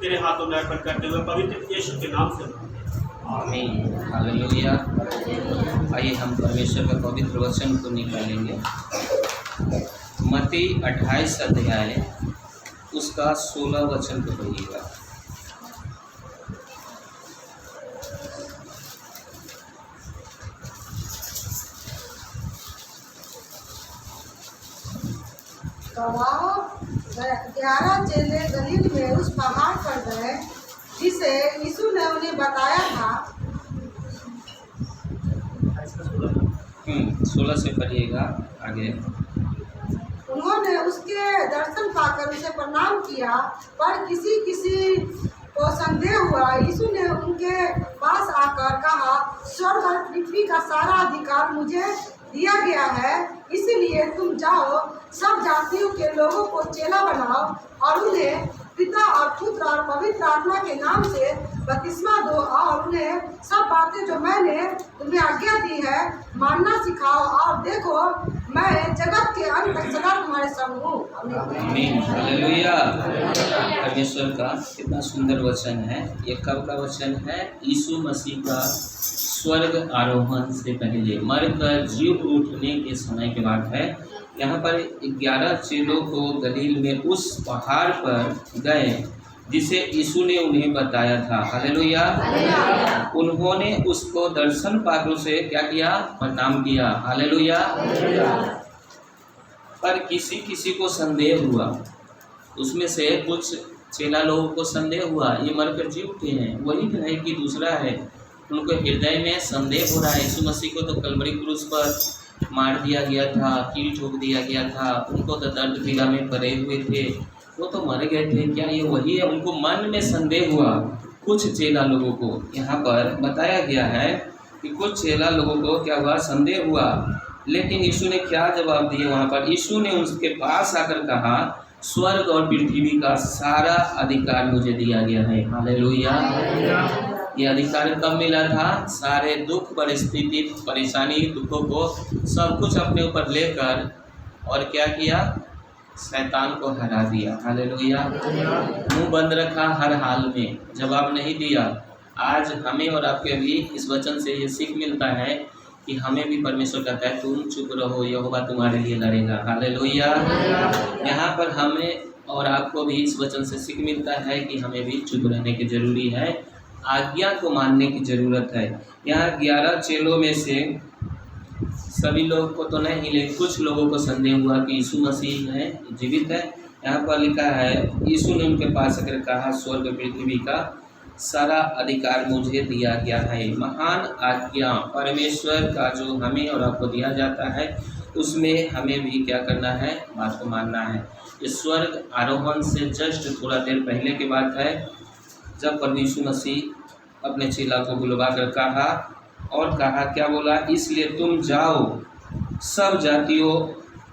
तेरे हाथों में अर्पण करते हुए पवित्र यीशु के नाम से आमीन। हालेलुया। आइए हम परमेश्वर का पवित्र वचन को निकालेंगे। मत्ती 28 अध्याय उसका 16 वचन को पढ़िएगा। तब 11 चेले गलील में उस पहाड़ पर गए जिसे यीशु ने उन्हें बताया था। 16 से पढ़िएगा आगे। उन्होंने उसके दर्शन पाकर उसे प्रणाम किया, पर किसी किसी को संदेह हुआ। यीशु ने उनके पास आकर कहा, स्वर्ग और पृथ्वी का सारा अधिकार मुझे दिया गया है, इसलिए तुम जाओ, सब जातियों के लोगों को चेला बनाओ और उन्हें पिता और पुत्र और पवित्र आत्मा के नाम से बपतिस्मा दो और उन्हें सब बातें जो मैंने तुम्हें आज्ञा दी है मानना सिखाओ, और देखो मैं जगत के अंत तक सदा तुम्हारे संग हूँ। आमीन। हालेलुया। परमेश्वर का कितना सुंदर वचन है। ये कब का वचन है? यीशु मसीह का स्वर्ग आरोहण से पहले, मरकर जीव उठने के समय के बाद है। यहाँ पर 11 चेलों को गलील में उस पहाड़ पर गए जिसे यीशु ने उन्हें बताया था। हालेलुया। उन्होंने उसको दर्शन पाकर उसे क्या किया? प्रणाम किया। हालेलुया। पर किसी किसी को संदेह हुआ। उसमें से कुछ चेला लोगों को संदेह हुआ, ये मरकर जी उठे हैं, वही तो है कि दूसरा है। उनको हृदय में संदेह हो रहा है। यीशु मसीह को तो कलवरी क्रूस पर मार दिया गया था, कील ठोक दिया गया था, उनको तो दर्द पीड़ा में पड़े हुए थे, वो तो मर गए थे, क्या ये वही है? उनको मन में संदेह हुआ। कुछ चेला लोगों को यहाँ पर बताया गया है कि कुछ चेला लोगों को क्या हुआ? संदेह हुआ। लेकिन यीशु ने क्या जवाब दिया वहाँ पर? यीशु ने उसके पास आकर कहा, स्वर्ग और पृथ्वी का सारा अधिकार मुझे दिया गया है। हालेलुया। ये अधिकार कब मिला था? सारे दुख, परिस्थिति, परेशानी, दुखों को सब कुछ अपने ऊपर लेकर और क्या किया? शैतान को हरा दिया। हालेलुया। मुंह बंद रखा हर हाल में, जवाब नहीं दिया। आज हमें और आपके भी इस वचन से ये सीख मिलता है कि हमें भी परमेश्वर कहता है तुम चुप रहो, यहोवा तुम्हारे लिए लड़ेगा। हालेलुया। यहाँ पर हमें और आपको भी इस वचन से सीख मिलता है कि हमें भी चुप रहने की जरूरी है, आज्ञा को मानने की ज़रूरत है। यहाँ 11 चेलों में से सभी लोगों को तो नहीं, लेकिन कुछ लोगों को संदेह हुआ कि यीशु मसीह है, जीवित है। यहाँ पर लिखा है, यीशु ने उनके पास आकर कहा, स्वर्ग पृथ्वी का सारा अधिकार मुझे दिया गया है। महान आज्ञा परमेश्वर का जो हमें और आपको दिया जाता है, उसमें हमें भी क्या करना है? बात को मानना है। ये स्वर्ग आरोहण से जस्ट थोड़ा देर पहले की बात है, जब प्रभु यीशु मसीह अपने चेला को बुलवा कर कहा और कहा, क्या बोला? इसलिए तुम जाओ, सब जातियों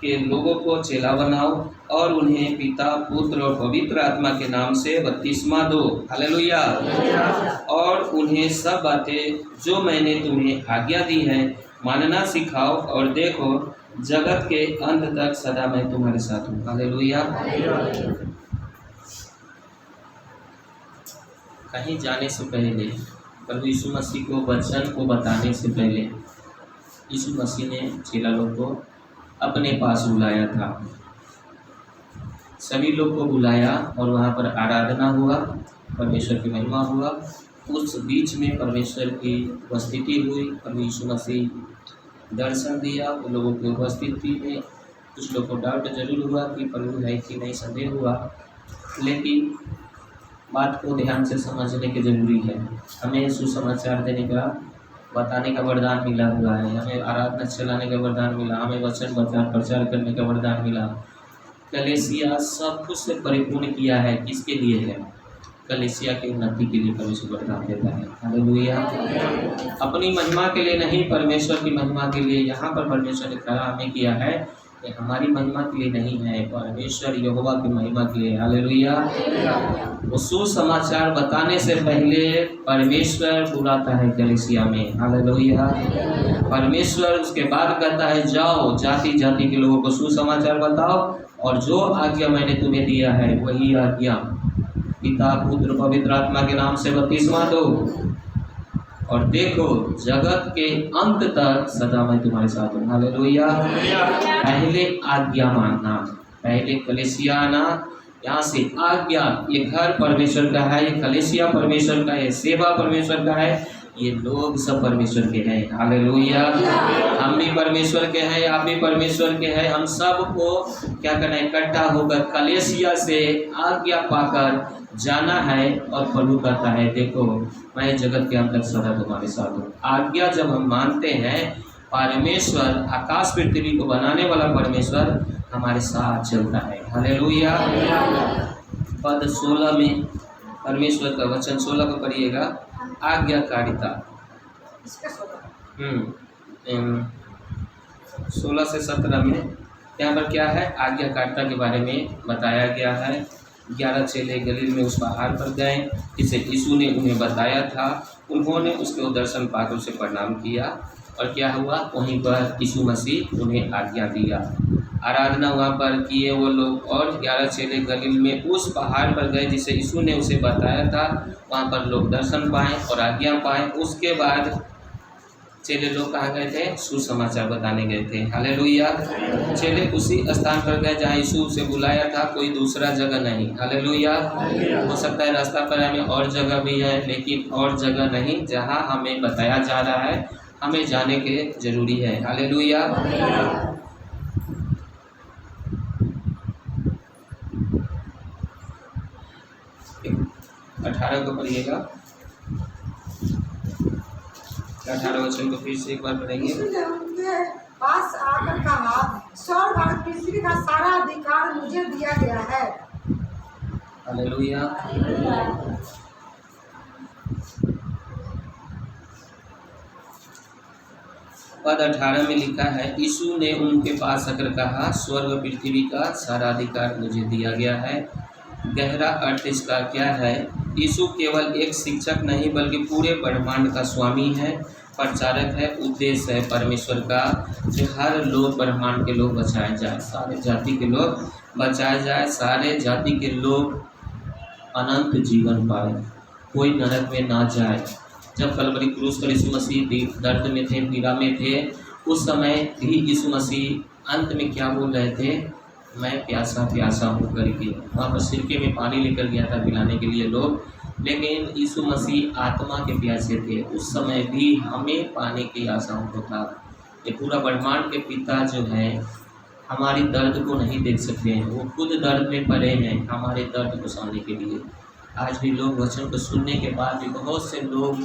के लोगों को चेला बनाओ और उन्हें पिता, पुत्र और पवित्र आत्मा के नाम से बपतिस्मा दो। हालेलुया। और उन्हें सब बातें जो मैंने तुम्हें आज्ञा दी है मानना सिखाओ, और देखो जगत के अंत तक सदा मैं तुम्हारे साथ हूँ। हालेलुया। कहीं जाने से पहले, प्रभु यीशु मसीह को वचन को बताने से पहले, यीशु मसीह ने चेला लोग को अपने पास बुलाया था। सभी लोग को बुलाया और वहाँ पर आराधना हुआ, परमेश्वर की महिमा हुआ। उस बीच में परमेश्वर की उपस्थिति हुई। प्रभु यीशु मसीह दर्शन दिया उन लोगों की उपस्थिति में। कुछ लोग को डाउट जरूर हुआ कि प्रभु है कि नहीं, संदेह हुआ, लेकिन बात को ध्यान से समझने की जरूरी है। हमें सुसमाचार देने का, बताने का वरदान मिला हुआ है, हमें आराधना चलाने का वरदान मिला, हमें वचन प्रचार करने का वरदान मिला। कलीसिया सब कुछ से परिपूर्ण किया है। किसके लिए है? कलीसिया की उन्नति के लिए परमेश्वर वरदान देता है। हालेलुया। अपनी महिमा के लिए नहीं, परमेश्वर की महिमा के लिए। यहाँ पर परमेश्वर ने कहा हमें किया है कि हमारी महिमा के लिए नहीं है, परमेश्वर यहोवा की महिमा के लिए। हालेलुया। वो सुसमाचार बताने से पहले परमेश्वर बुलाता है कलीसिया में। हालेलुया। परमेश्वर उसके बाद कहता है जाओ, जाति जाति के लोगों को सुसमाचार बताओ, और जो आज्ञा मैंने तुम्हें दिया है वही आज्ञा पिता पुत्र पवित्र आत्मा के नाम से बपतिस्मा दो, और देखो जगत के अंत तक सदा मैं तुम्हारे साथ हूँ। हालेलुया। पहले आज्ञा मानना, पहले कलीसिया आना, यहाँ से आज्ञा। ये घर परमेश्वर का है, ये कलीसिया परमेश्वर का है, सेवा परमेश्वर का है, ये लोग सब परमेश्वर के हैं। हालेलुया। हम भी परमेश्वर के हैं, आप भी परमेश्वर के हैं। हम सबको क्या करना है, इकट्ठा होकर कलीसिया से आज्ञा पाकर जाना है। और प्रभु कहता है देखो मैं जगत के अंत तक सदा तुम्हारे साथ हूँ। आज्ञा जब हम मानते हैं, परमेश्वर आकाश पृथ्वी को बनाने वाला परमेश्वर हमारे साथ चलता है। हालेलुया। पद 16 में परमेश्वर का वचन 16 को पढ़िएगा, आज्ञाकारिता। 16 से 17 में यहाँ पर क्या है, आज्ञाकारिता के बारे में बताया गया है। 11 चेले गलील में उस पहाड़ पर गए जिसे यीशु ने उन्हें बताया था। उन्होंने उसके दर्शन पाकर उसे प्रणाम किया, और क्या हुआ, वहीं पर यीशु मसीह उन्हें आज्ञा दिया। आराधना वहाँ पर किए वो लोग, और 11 चेले गलील में उस पहाड़ पर गए जिसे यीशु ने उसे बताया था। वहाँ पर लोग दर्शन पाए और आज्ञा पाए। उसके बाद चेले लोग कहाँ गए थे, सुसमाचार बताने गए थे। हालेलुया। चेले उसी स्थान पर गए जहाँ यीशु उसे बुलाया था, कोई दूसरा जगह नहीं। हालेलुया। हो सकता है रास्ता पर हमें और जगह भी है, लेकिन और जगह नहीं, जहाँ हमें बताया जा रहा है हमें जाने के जरूरी है। हालेलुया। 18 को पढ़िएगा, 18 वचन को फिर से एक बार पढ़ेंगे। यीशु ने उनके पास आकर कहा, स्वर्ग और पृथ्वी का सारा अधिकार मुझे दिया गया है। हालेलुया। पद 18 में लिखा है, यीशु ने उनके पास आकर कहा, स्वर्ग पृथ्वी का सारा अधिकार मुझे दिया गया है। गहरा अर्थ इसका क्या है, यीशु केवल एक शिक्षक नहीं बल्कि पूरे ब्रह्मांड का स्वामी है, प्रचारक है। उद्देश्य है परमेश्वर का जो हर लोग, ब्रह्मांड के लोग बचाए जाए, सारे जाति के लोग बचाए जाए, सारे जाति के लोग अनंत जीवन पाए, कोई नरक में ना जाए। जब कलवरी क्रूस पर यीशु मसीह दर्द में थे, पीड़ा में थे, उस समय भी यीशु मसीह अंत में क्या बोल रहे थे, मैं प्यासा प्यासा हूँ करके। वहाँ पर सिरके में पानी लेकर गया था पिलाने के लिए लोग, लेकिन यीशु मसीह आत्मा के प्यासे थे। उस समय भी हमें पाने की आशा उनको था। ये पूरा ब्रह्मांड के पिता जो है हमारी दर्द को नहीं देख सकते हैं, वो खुद दर्द में पड़े हैं हमारे दर्द को सहने के लिए। आज भी लोग वचन को सुनने के बाद भी बहुत से लोग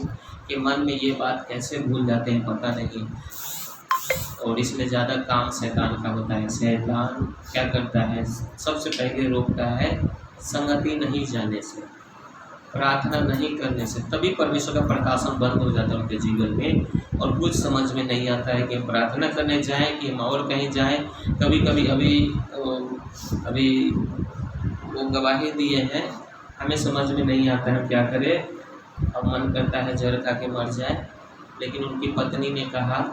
के मन में ये बात कैसे भूल जाते हैं पता नहीं। और इसमें ज़्यादा काम शैतान का होता है। शैतान क्या करता है, सबसे पहले रोकता है संगति नहीं जाने से, प्रार्थना नहीं करने से। तभी परमेश्वर का प्रकाशन बंद हो जाता है उनके जीवन में, और कुछ समझ में नहीं आता है कि हम प्रार्थना करने जाएं कि हम और कहीं जाएं। कभी कभी अभी वो गवाही दिए हैं, हमें समझ में नहीं आता है क्या करें। अब मन करता है जहर खा के मर जाए, लेकिन उनकी पत्नी ने कहा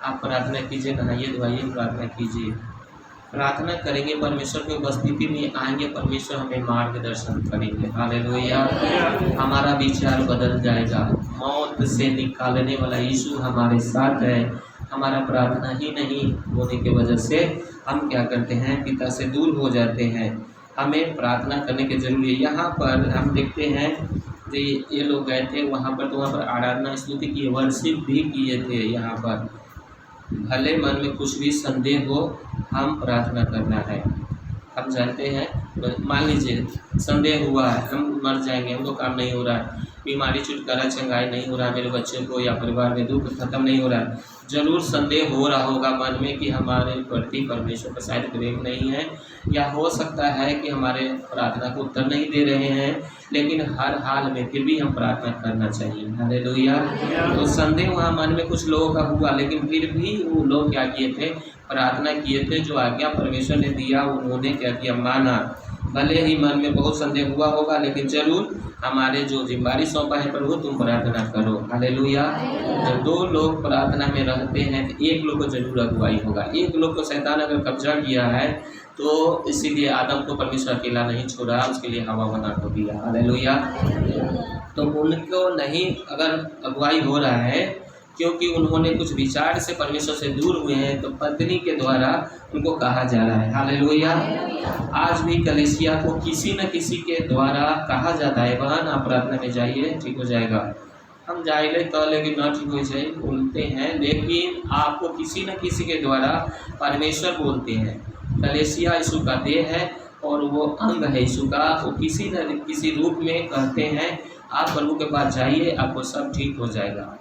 आप प्रार्थना कीजिए, नहाइए धोइए, प्रार्थना कीजिए। प्रार्थना करेंगे, परमेश्वर की उपस्थिति में आएंगे, परमेश्वर हमें मार्गदर्शन करेंगे। हालेलुया। हमारा विचार बदल जाएगा। मौत से निकालने वाला यीशु हमारे साथ है। हमारा प्रार्थना ही नहीं होने की वजह से हम क्या करते हैं, पिता से दूर हो जाते हैं। हमें प्रार्थना करने की जरूरी है। यहाँ पर हम देखते हैं कि ये लोग गए थे वहाँ पर, तो वहाँ पर आराधना स्तुति की, वर्शिप भी किए थे। यहाँ पर भले मन में कुछ भी संदेह हो, हम प्रार्थना करना है। हम जानते हैं, मान लीजिए संदेह हुआ है, हम मर जाएंगे, हमको काम नहीं हो रहा है, बीमारी छुटकारा चंगाई नहीं हो रहा है, मेरे बच्चे को या परिवार में दुख खत्म नहीं हो रहा है, जरूर संदेह हो रहा होगा मन में कि हमारे प्रति परमेश्वर का शायद प्रेम नहीं है, या हो सकता है कि हमारे प्रार्थना को उत्तर नहीं दे रहे हैं। लेकिन हर हाल में फिर भी हम प्रार्थना करना चाहिए। हालेलुया। तो संदेह वहाँ मन में कुछ लोगों का हुआ, लेकिन फिर भी वो लोग क्या किए थे, प्रार्थना किए थे। जो आज्ञा परमेश्वर ने दिया उन्होंने क्या किया, माना। भले ही मन में बहुत संदेह हुआ होगा, लेकिन जरूर हमारे जो जिम्मेदारी सौंपा है प्रभु तुम प्रार्थना करो। हालेलुया। जब दो लोग प्रार्थना में रहते हैं तो एक लोग को जरूर अगुवाई होगा। एक लोग को शैतान अगर कब्जा किया है तो इसीलिए आदम को परमेश्वर अकेला नहीं छोड़ा, उसके लिए हवा बना को दिया। हालेलुया। तो उनको नहीं अगर अगुवाई हो रहा है क्योंकि उन्होंने कुछ विचार से परमेश्वर से दूर हुए हैं, तो पत्नी के द्वारा उनको कहा जा रहा है। हालेलुया। आज भी कलीसिया को किसी न किसी के द्वारा कहा जाता है, बहन आप प्रार्थना में जाइए ठीक हो जाएगा। हम जाइए तो लेकिन न ठीक हो जाए बोलते हैं, लेकिन आपको किसी न किसी के द्वारा परमेश्वर बोलते हैं। कलीसिया यीशु का देह है और वो अंग है यीशु का। वो किसी न किसी रूप में कहते हैं आप प्रभु के पास जाइए, आपको सब ठीक हो जाएगा।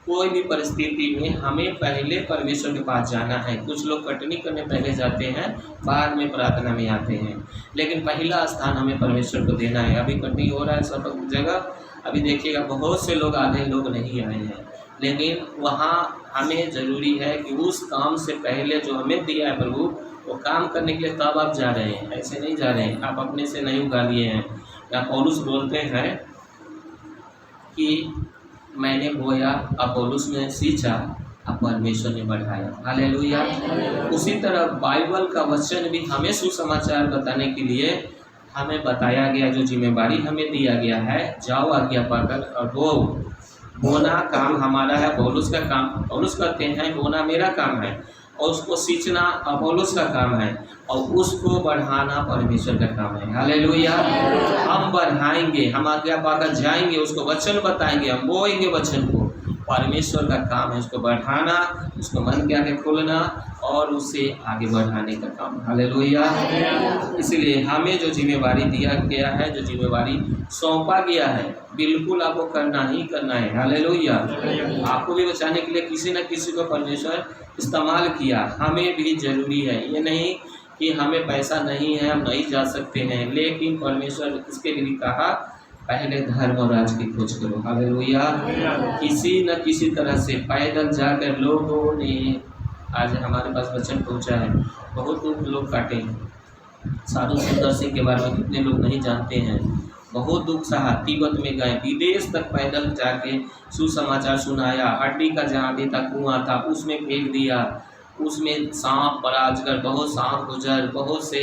कोई भी परिस्थिति में हमें पहले परमेश्वर के पास जाना है। कुछ लोग कटनी करने पहले जाते हैं, बाद में प्रार्थना में आते हैं, लेकिन पहला स्थान हमें परमेश्वर को देना है। अभी कटनी हो रहा है सब जगह, अभी देखिएगा बहुत से लोग, आधे लोग नहीं आए हैं, लेकिन वहाँ हमें ज़रूरी है कि उस काम से पहले जो हमें दिया है प्रभु, वो काम करने के लिए तब आप जा रहे हैं, ऐसे नहीं जा रहे हैं, आप अपने से नहीं उगा लिए हैं। या पौलुस बोलते हैं कि मैंने बोया, अपोलोस ने सींचा, अब परमेश्वर ने बढ़ाया। हालेलुया। उसी तरह बाइबल का वचन भी हमें सुसमाचार बताने के लिए हमें बताया गया, जो जिम्मेवारी हमें दिया गया है, जाओ आज्ञा पाकर और बोना काम हमारा है, पौलुस का काम पौलुस करते हैं, बोना मेरा काम है, और उसको सींचना अपोलोस का काम है, और उसको बढ़ाना परमेश्वर का काम है। हालेलुया। हम बढ़ाएंगे, हम आज्ञा पाकर जाएंगे, उसको वचन बताएंगे, हम बोएंगे वचन को। परमेश्वर का काम है उसको बढ़ाना, उसको मन के आगे खोलना और उसे आगे बढ़ाने का काम। हालेलुया। इसलिए हमें जो जिम्मेवारी दिया गया है, जो जिम्मेवारी सौंपा गया है, बिल्कुल आपको करना ही करना है। हालेलुया। आपको भी बचाने के लिए किसी न किसी को परमेश्वर इस्तेमाल किया, हमें भी जरूरी है। ये नहीं कि हमें पैसा नहीं है, हम नहीं जा सकते हैं, लेकिन परमेश्वर इसके लिए कहा पहले धर्म और राज की खोज करो। हालेलुया। किसी न किसी तरह से पैदल जाकर लोगों ने, आज हमारे पास वचन पहुंचा है, बहुत लोग काटे हैं। साधु सुंदर सिंह के बारे में कितने लोग नहीं जानते हैं। बहुत दुख सहा, तिब्बत में गए, विदेश तक पैदल जाके सुसमाचार सुनाया। हड्डी का जहाँ भी था कुआं था उसमें फेंक दिया, उसमें सांप बड़ा अजगर, बहुत सांप गुजर, बहुत से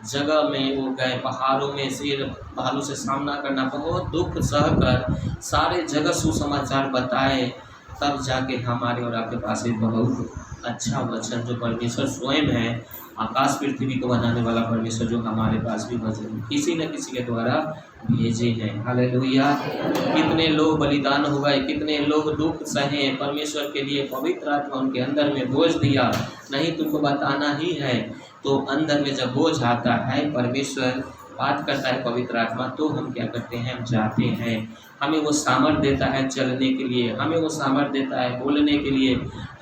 जगह में वो गए, पहाड़ों में शेर भालू से सामना करना, बहुत दुख सहकर सारे जगह सुसमाचार बताए, तब जाके हमारे और आपके पास एक बहुत अच्छा वचन जो परमेश्वर स्वयं है, आकाश पृथ्वी को बनाने वाला परमेश्वर, जो हमारे पास भी वचन किसी न किसी के द्वारा भेजे हैं। हालेलुया। कितने लोग बलिदान हो गए, कितने लोग दुख सहे परमेश्वर के लिए, पवित्र आत्मा उनके अंदर में बोझ दिया। नहीं तुमको बताना ही है, तो अंदर में जब बोझ आता है, परमेश्वर बात करता है पवित्र आत्मा, तो हम क्या करते हैं, हम जाते हैं। हमें वो सामर्थ देता है चलने के लिए, हमें वो सामर्थ देता है बोलने के लिए।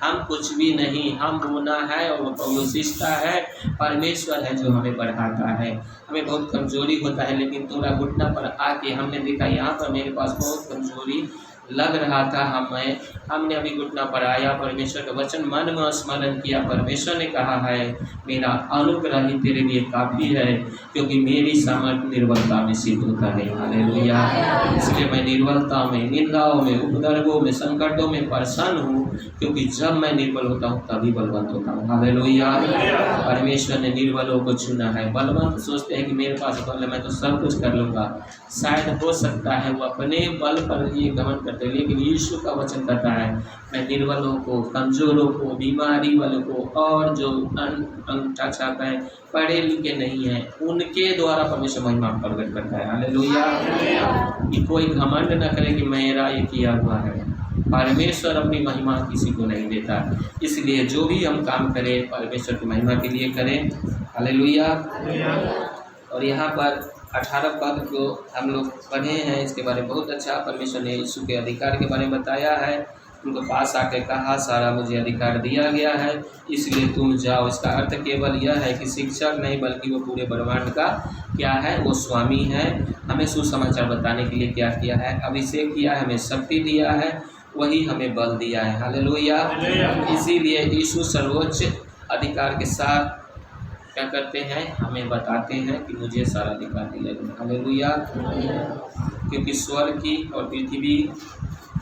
हम कुछ भी नहीं, हम बोना है और वो शिष्टा है, परमेश्वर है जो हमें बढ़ाता है। हमें बहुत कमजोरी होता है, लेकिन थोड़ा घुटना पर आके हमने देखा यहाँ पर मेरे पास बहुत कमजोरी लग रहा था, हमने अभी घुटना पर आया, परमेश्वर का वचन मन में स्मरण किया। परमेश्वर ने कहा है मेरा अनुग्रह ही तेरे लिए काफ़ी है, क्योंकि मेरी सामर्थ निर्बलता में सिद्ध होता है। हालेलुया। इसलिए मैं निर्बलता में, निंदाओं में, उपद्रवों में, संकटों में प्रसन्न हूँ, क्योंकि जब मैं निर्बल होता हूँ तभी बलवंत होता हूँ। हालेलुया। परमेश्वर ने निर्बलों को चुना है। बलवंत सोचते हैं कि मेरे पास बल है, मैं तो सब कुछ कर लूँगा। शायद हो सकता है वो अपने बल पर ये गमन करते, लेकिन यीशु का वचन कहता है मैं निर्बलों को, कमजोरों को, बीमारी वालों को, और जो अंगूठा छाप है, पढ़े लिखे नहीं है, उनके द्वारा परमेश्वर महिमा प्रकट करता है। हालेलुया। कि कोई घमंड न करे कि मेरा ये किया हुआ है। परमेश्वर अपनी महिमा किसी को नहीं देता, इसलिए जो भी हम काम करें परमेश्वर की महिमा के लिए करें। हालेलुया। और यहाँ पर 18 पद को हम लोग पढ़े हैं, इसके बारे में बहुत अच्छा परमेश्वर ने यीशु के अधिकार के बारे में बताया है। उनको पास आके कहा सारा मुझे अधिकार दिया गया है, इसलिए तुम जाओ। इसका अर्थ केवल यह है कि शिक्षक नहीं, बल्कि वो पूरे ब्रह्मांड का क्या है, वो स्वामी है। हमें सुसमाचार बताने के लिए क्या किया है, अभिषेक किया है, हमें शक्ति दिया है, वही हमें बल दिया है। हालेलुया। इसीलिए यीशु सर्वोच्च अधिकार के साथ क्या करते हैं, हमें बताते हैं कि मुझे सारा अधिकार दिया गया। हालेलुया। क्योंकि स्वर्ग की और पृथ्वी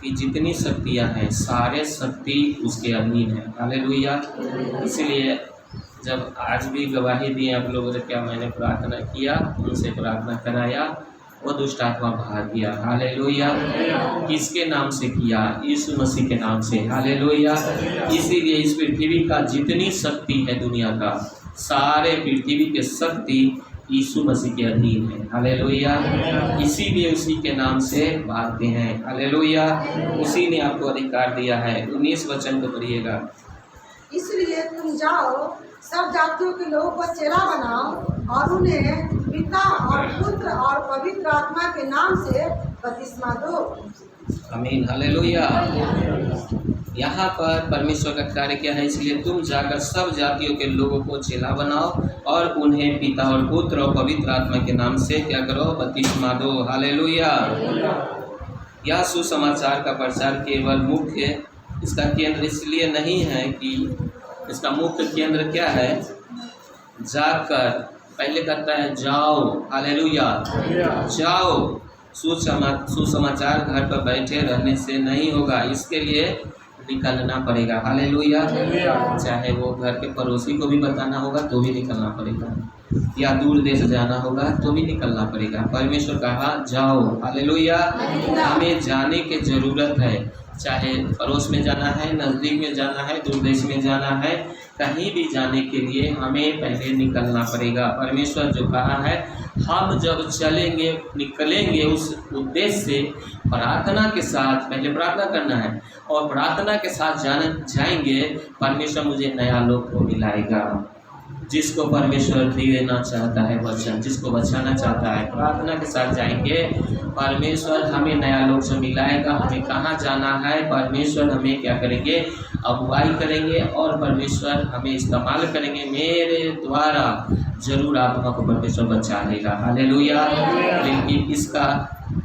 की जितनी शक्तियां हैं, सारे शक्ति उसके अधीन है। हालेलुया। इसलिए जब आज भी गवाही दी आप लोगों ने, क्या मैंने प्रार्थना किया, उनसे प्रार्थना कराया, वो दुष्ट आत्मा भाग गया। हालेलुया। किसके नाम से किया? यीशु मसीह के नाम से। हालेलुया। इसीलिए इस पृथ्वी का जितनी शक्ति है दुनिया का, सारे पृथ्वी के शक्ति यीशु मसीह के अधीन है। हालेलुया। इसीलिए उसी के नाम से भागते हैं। हालेलुया। उसी ने आपको अधिकार दिया है। 19 वचन को पढ़िएगा। इसलिए तुम जाओ, सब जातियों के लोगों को चेला बनाओ और उन्हें पिता और पुत्र और पवित्र आत्मा के नाम से बपतिस्मा दो। आमीन। हालेलुया। यहाँ पर परमेश्वर का कार्य क्या है? इसलिए तुम जाकर सब जातियों के लोगों को चेला बनाओ और उन्हें पिता और पुत्र और पवित्र आत्मा के नाम से क्या करो? बपतिस्मा दो। हालेलुया। यह सुसमाचार का प्रचार केवल मुख्य इसका केंद्र इसलिए नहीं है कि इसका मुख्य केंद्र क्या है? जाकर, पहले कहता है जाओ। हालेलुया। जाओ। सुसमाचार घर पर बैठे रहने से नहीं होगा, इसके लिए निकलना पड़ेगा। हालेलुया। चाहे वो घर के पड़ोसी को भी बताना होगा तो भी निकलना पड़ेगा, या दूर देश जाना होगा तो भी निकलना पड़ेगा। परमेश्वर कहा जाओ। हालेलुया। हमें जाने की ज़रूरत है, चाहे पड़ोस में जाना है, नज़दीक में जाना है, दूर देश में जाना है, कहीं भी जाने के लिए हमें पहले निकलना पड़ेगा। परमेश्वर जो कहा है, हम जब चलेंगे, निकलेंगे उस उद्देश्य से, प्रार्थना के साथ, पहले प्रार्थना करना है और प्रार्थना के साथ जाएंगे, परमेश्वर मुझे नया लोक को मिलाएगा। जिसको परमेश्वर देना चाहता है वचन, जिसको बचाना चाहता है, प्रार्थना के साथ जाएंगे, परमेश्वर हमें नया लोक से मिलाएगा। हमें कहाँ जाना है, परमेश्वर हमें क्या करेंगे? अगुवाई करेंगे और परमेश्वर हमें इस्तेमाल करेंगे। मेरे द्वारा जरूर आत्मा को परमेश्वर बचा लेगा। हालेलुया। लेकिन इसका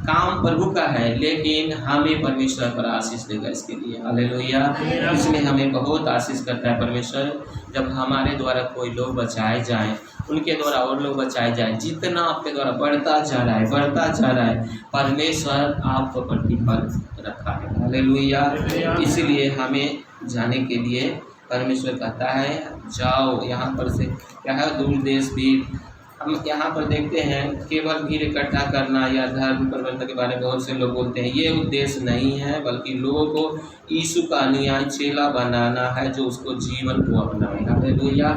काम प्रभु का है, लेकिन हमें परमेश्वर पर आशीष देगा इसके लिए। हालेलुया। इसमें हमें बहुत आशीष करता है परमेश्वर, जब हमारे द्वारा कोई लोग बचाए जाएं, उनके द्वारा और लोग बचाए जाएं। जितना आपके द्वारा बढ़ता जा रहा है, बढ़ता जा रहा है, परमेश्वर आपको प्रतिफल रखा है। हालेलुया। इसलिए हमें जाने के लिए परमेश्वर कहता है जाओ। यहाँ पर से क्या है? दूर देश भी हम यहाँ पर देखते हैं, केवल भीड़ इकट्ठा करना या धर्म परिवर्तन के बारे में बहुत से लोग बोलते हैं, ये उद्देश्य नहीं है, बल्कि लोगों को यीशु का अनुयायी चेला बनाना है जो उसको जीवन को अपनाए। हालेलुया।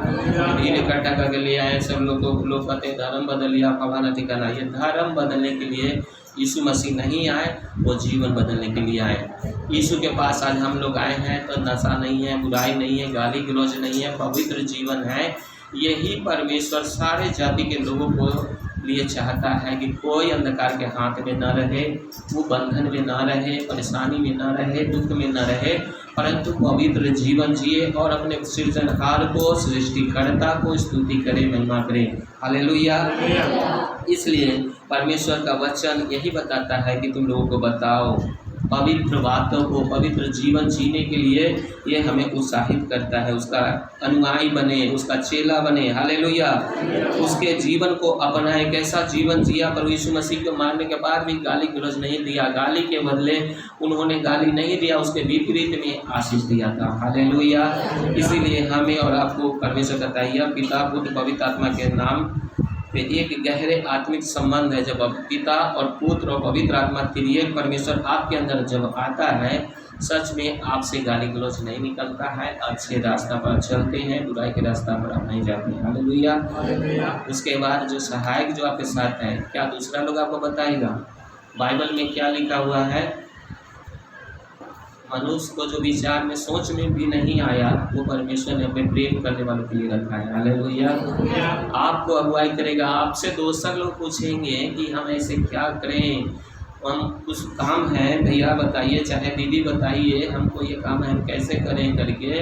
भीड़ इकट्ठा करके ले आए सब लोग कहते हैं धर्म बदल लिया, फलाना ठिकाना। ये धर्म बदलने के लिए यीशु मसीह नहीं आए, वो जीवन बदलने के लिए आए। यीशु के पास आज हम लोग आए हैं तो नशा नहीं है, बुराई नहीं है, गाली गलौज नहीं है, पवित्र जीवन है। यही परमेश्वर सारे जाति के लोगों को लिए चाहता है कि कोई अंधकार के हाथ में न रहे, वो बंधन में न रहे, परेशानी में न रहे, दुख में न रहे, परंतु पवित्र जीवन जिए और अपने सृजनहार को, सृष्टिकर्ता को स्तुति करे, महिमा करे। हालेलुया। इसलिए परमेश्वर का वचन यही बताता है कि तुम लोगों को बताओ पवित्र बातों को, पवित्र जीवन जीने के लिए ये हमें उत्साहित करता है। उसका अनुयायी बने, उसका चेला बने। हालेलुया। उसके जीवन को अपनाए। कैसा जीवन जिया? प्रभु यीशु मसीह को मारने के बाद भी गाली गलौज नहीं दिया, गाली के बदले उन्होंने गाली नहीं दिया, उसके विपरीत में आशीष दिया था। हालेलुया। इसीलिए हमें और आपको परमेश्वर कहता है, यह पिता पुत्र पवित्र आत्मा के नाम पे एक गहरे आत्मिक संबंध है। जब पिता और पुत्र और पवित्र आत्मा त्रिएक परमेश्वर आपके अंदर जब आता है, सच में आपसे गाली गलौज नहीं निकलता है, अच्छे रास्ता पर चलते हैं, बुराई के रास्ता पर आप नहीं जाते हैं। हालेलुया। उसके बाद जो सहायक जो आपके साथ है, क्या दूसरा लोग आपको बताएगा? बाइबल में क्या लिखा हुआ है? मनुष्य को जो विचार में, सोच में भी नहीं आया, वो परमेश्वर ने अपने प्रेम करने वालों के लिए रखा है। हालेलुया। आपको अगुवाई करेगा। आपसे दोस्त लोग पूछेंगे कि हम ऐसे क्या करें, हम कुछ काम है भैया बताइए, चाहे दीदी बताइए, हमको ये काम है, हम कैसे करें करके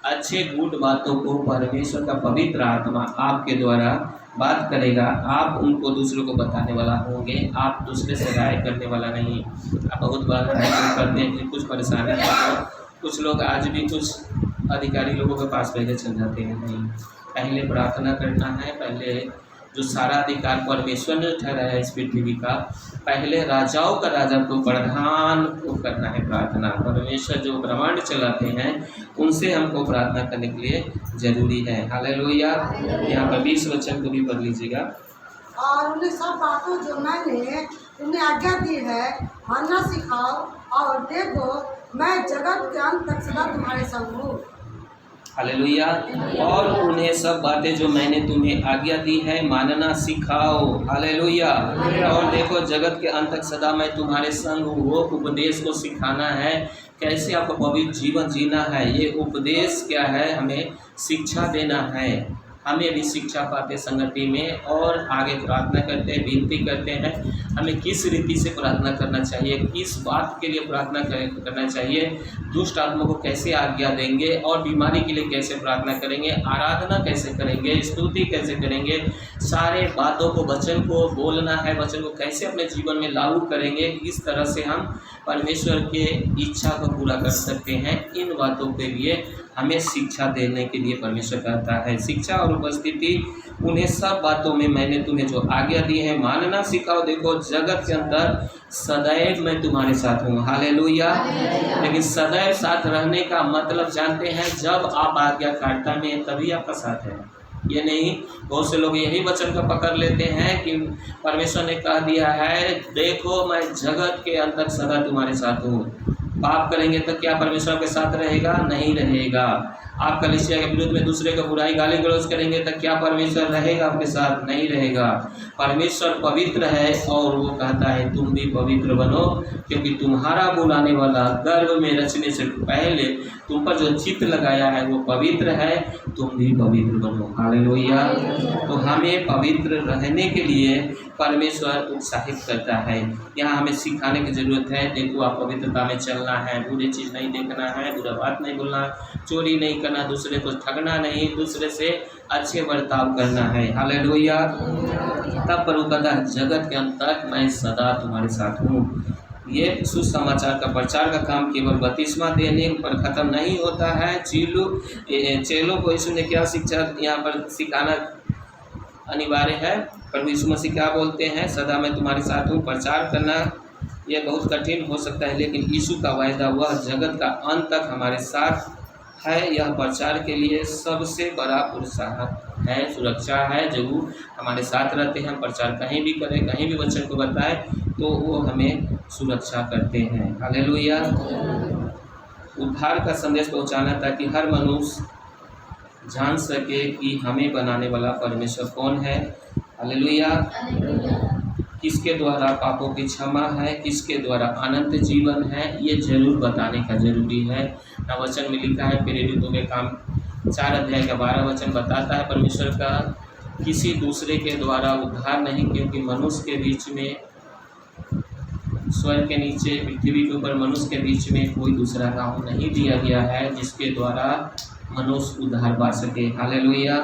अच्छे गुड बातों को परमेश्वर का पवित्र आत्मा आपके द्वारा बात करेगा। आप उनको दूसरों को बताने वाला होंगे, आप दूसरे से राय करने वाला नहीं। आप बहुत बार राय करते हैं कि कुछ परेशानी है, कुछ लोग आज भी कुछ अधिकारी लोगों के पास पहले चल जाते हैं। नहीं, पहले प्रार्थना करना है, पहले जो सारा अधिकार परमेश्वर ने ठहराया है इस पृथ्वी का, पहले राजाओं का राजा को, प्रधान को करना है प्रार्थना। परमेश्वर जो ब्रह्मांड चलाते हैं उनसे हमको प्रार्थना करने के लिए जरूरी है। हालेलुया। यहाँ पर 20 वचन को भी पढ़ लीजिएगा। और उन्हें सब बातों जो मैंने उन्हें आज्ञा दी है मानना सिखाओ, और देखो मैं जगत के अंत तक सदा तुम्हारे संग हूँ। हालेलुया। और उन्हें सब बातें जो मैंने तुम्हें आज्ञा दी है मानना सिखाओ। हालेलुया। और देखो जगत के अंत तक सदा मैं तुम्हारे संग हूँ। वो उपदेश को सिखाना है, कैसे आपको पवित्र जीवन जीना है। ये उपदेश क्या है, हमें शिक्षा देना है। हमें भी शिक्षा पाते संगति में, और आगे प्रार्थना करते हैं, विनती करते हैं हमें किस रीति से प्रार्थना करना चाहिए, किस बात के लिए प्रार्थना करना चाहिए, दुष्ट आत्मा को कैसे आज्ञा देंगे, और बीमारी के लिए कैसे प्रार्थना करेंगे, आराधना कैसे करेंगे, स्तुति कैसे करेंगे। सारे बातों को, वचन को बोलना है, वचन को कैसे अपने जीवन में लागू करेंगे, किस तरह से हम परमेश्वर के इच्छा को पूरा कर सकते हैं। इन बातों के लिए हमें शिक्षा देने के लिए परमेश्वर कहता है। शिक्षा और उपस्थिति, उन्हें सब बातों में मैंने तुम्हें जो आज्ञा दी है मानना सिखाओ। देखो जगत के अंदर सदैव मैं तुम्हारे साथ हूँ। हालेलुया। लेकिन सदैव साथ रहने का मतलब जानते हैं, जब आप आज्ञाकारिता में हैं तभी आपका साथ है। ये नहीं, बहुत से लोग यही वचन को पकड़ लेते हैं कि परमेश्वर ने कह दिया है देखो मैं जगत के अंत तक सदा तुम्हारे साथ हूँ। पाप करेंगे तो क्या परमेश्वर के साथ रहेगा? नहीं रहेगा। आप कलीसिया के विरुद्ध में दूसरे को बुराई गाली गलौज करेंगे तो क्या परमेश्वर रहेगा आपके साथ? नहीं रहेगा। परमेश्वर पवित्र है और वो कहता है तुम भी पवित्र बनो, क्योंकि तुम्हारा बुलाने वाला गर्भ में रचने से पहले तुम पर जो चित्त लगाया है वो पवित्र है, तुम भी पवित्र बनो। हालेलुया। तो हमें पवित्र रहने के लिए परमेश्वर उत्साहित करता है। यहाँ हमें सिखाने की ज़रूरत है। देखो आप पवित्रता में चलना है, बुरी चीज़ नहीं देखना है, बुरा बात नहीं बोलना, चोरी नहीं करना, दूसरे को ठगना नहीं, दूसरे से अच्छे बर्ताव करना है। हालेलुया। तब प्रभु कहता है जगत के अंत तक मैं सदा तुम्हारे साथ हूँ। ये सुसमाचार का प्रचार का काम केवल बपतिस्मा देने पर ख़त्म नहीं होता है। चेलों को यीशु ने क्या शिक्षा यहाँ पर सिखाना अनिवार्य है। प्रभु यीशु मसीह क्या बोलते हैं? सदा मैं तुम्हारे साथ हूँ। प्रचार करना यह बहुत कठिन हो सकता है, लेकिन यीशु का वायदा हुआ जगत का अंत तक हमारे साथ है। यह प्रचार के लिए सबसे बड़ा प्रोत्साहन है, सुरक्षा है। जो हमारे साथ रहते हैं, प्रचार कहीं भी करें, कहीं भी वचन को बताएं तो वो हमें सुरक्षा करते हैं। हालेलुया। उद्धार का संदेश पहुंचाना ताकि हर मनुष्य जान सके कि हमें बनाने वाला परमेश्वर कौन है। हालेलुया। किसके द्वारा पापों की क्षमा है, किसके द्वारा अनंत जीवन है, ये जरूर बताने का जरूरी है। ना वचन में लिखा है प्रेरितों के काम 4 अध्याय का 12 वचन बताता है परमेश्वर का किसी दूसरे के द्वारा उद्धार नहीं, क्योंकि मनुष्य के बीच में, स्वर्ग के नीचे, पृथ्वी के ऊपर मनुष्य के बीच में कोई दूसरा नाम नहीं दिया गया है जिसके द्वारा मनुष्य उद्धार पा सके। हालेलुया।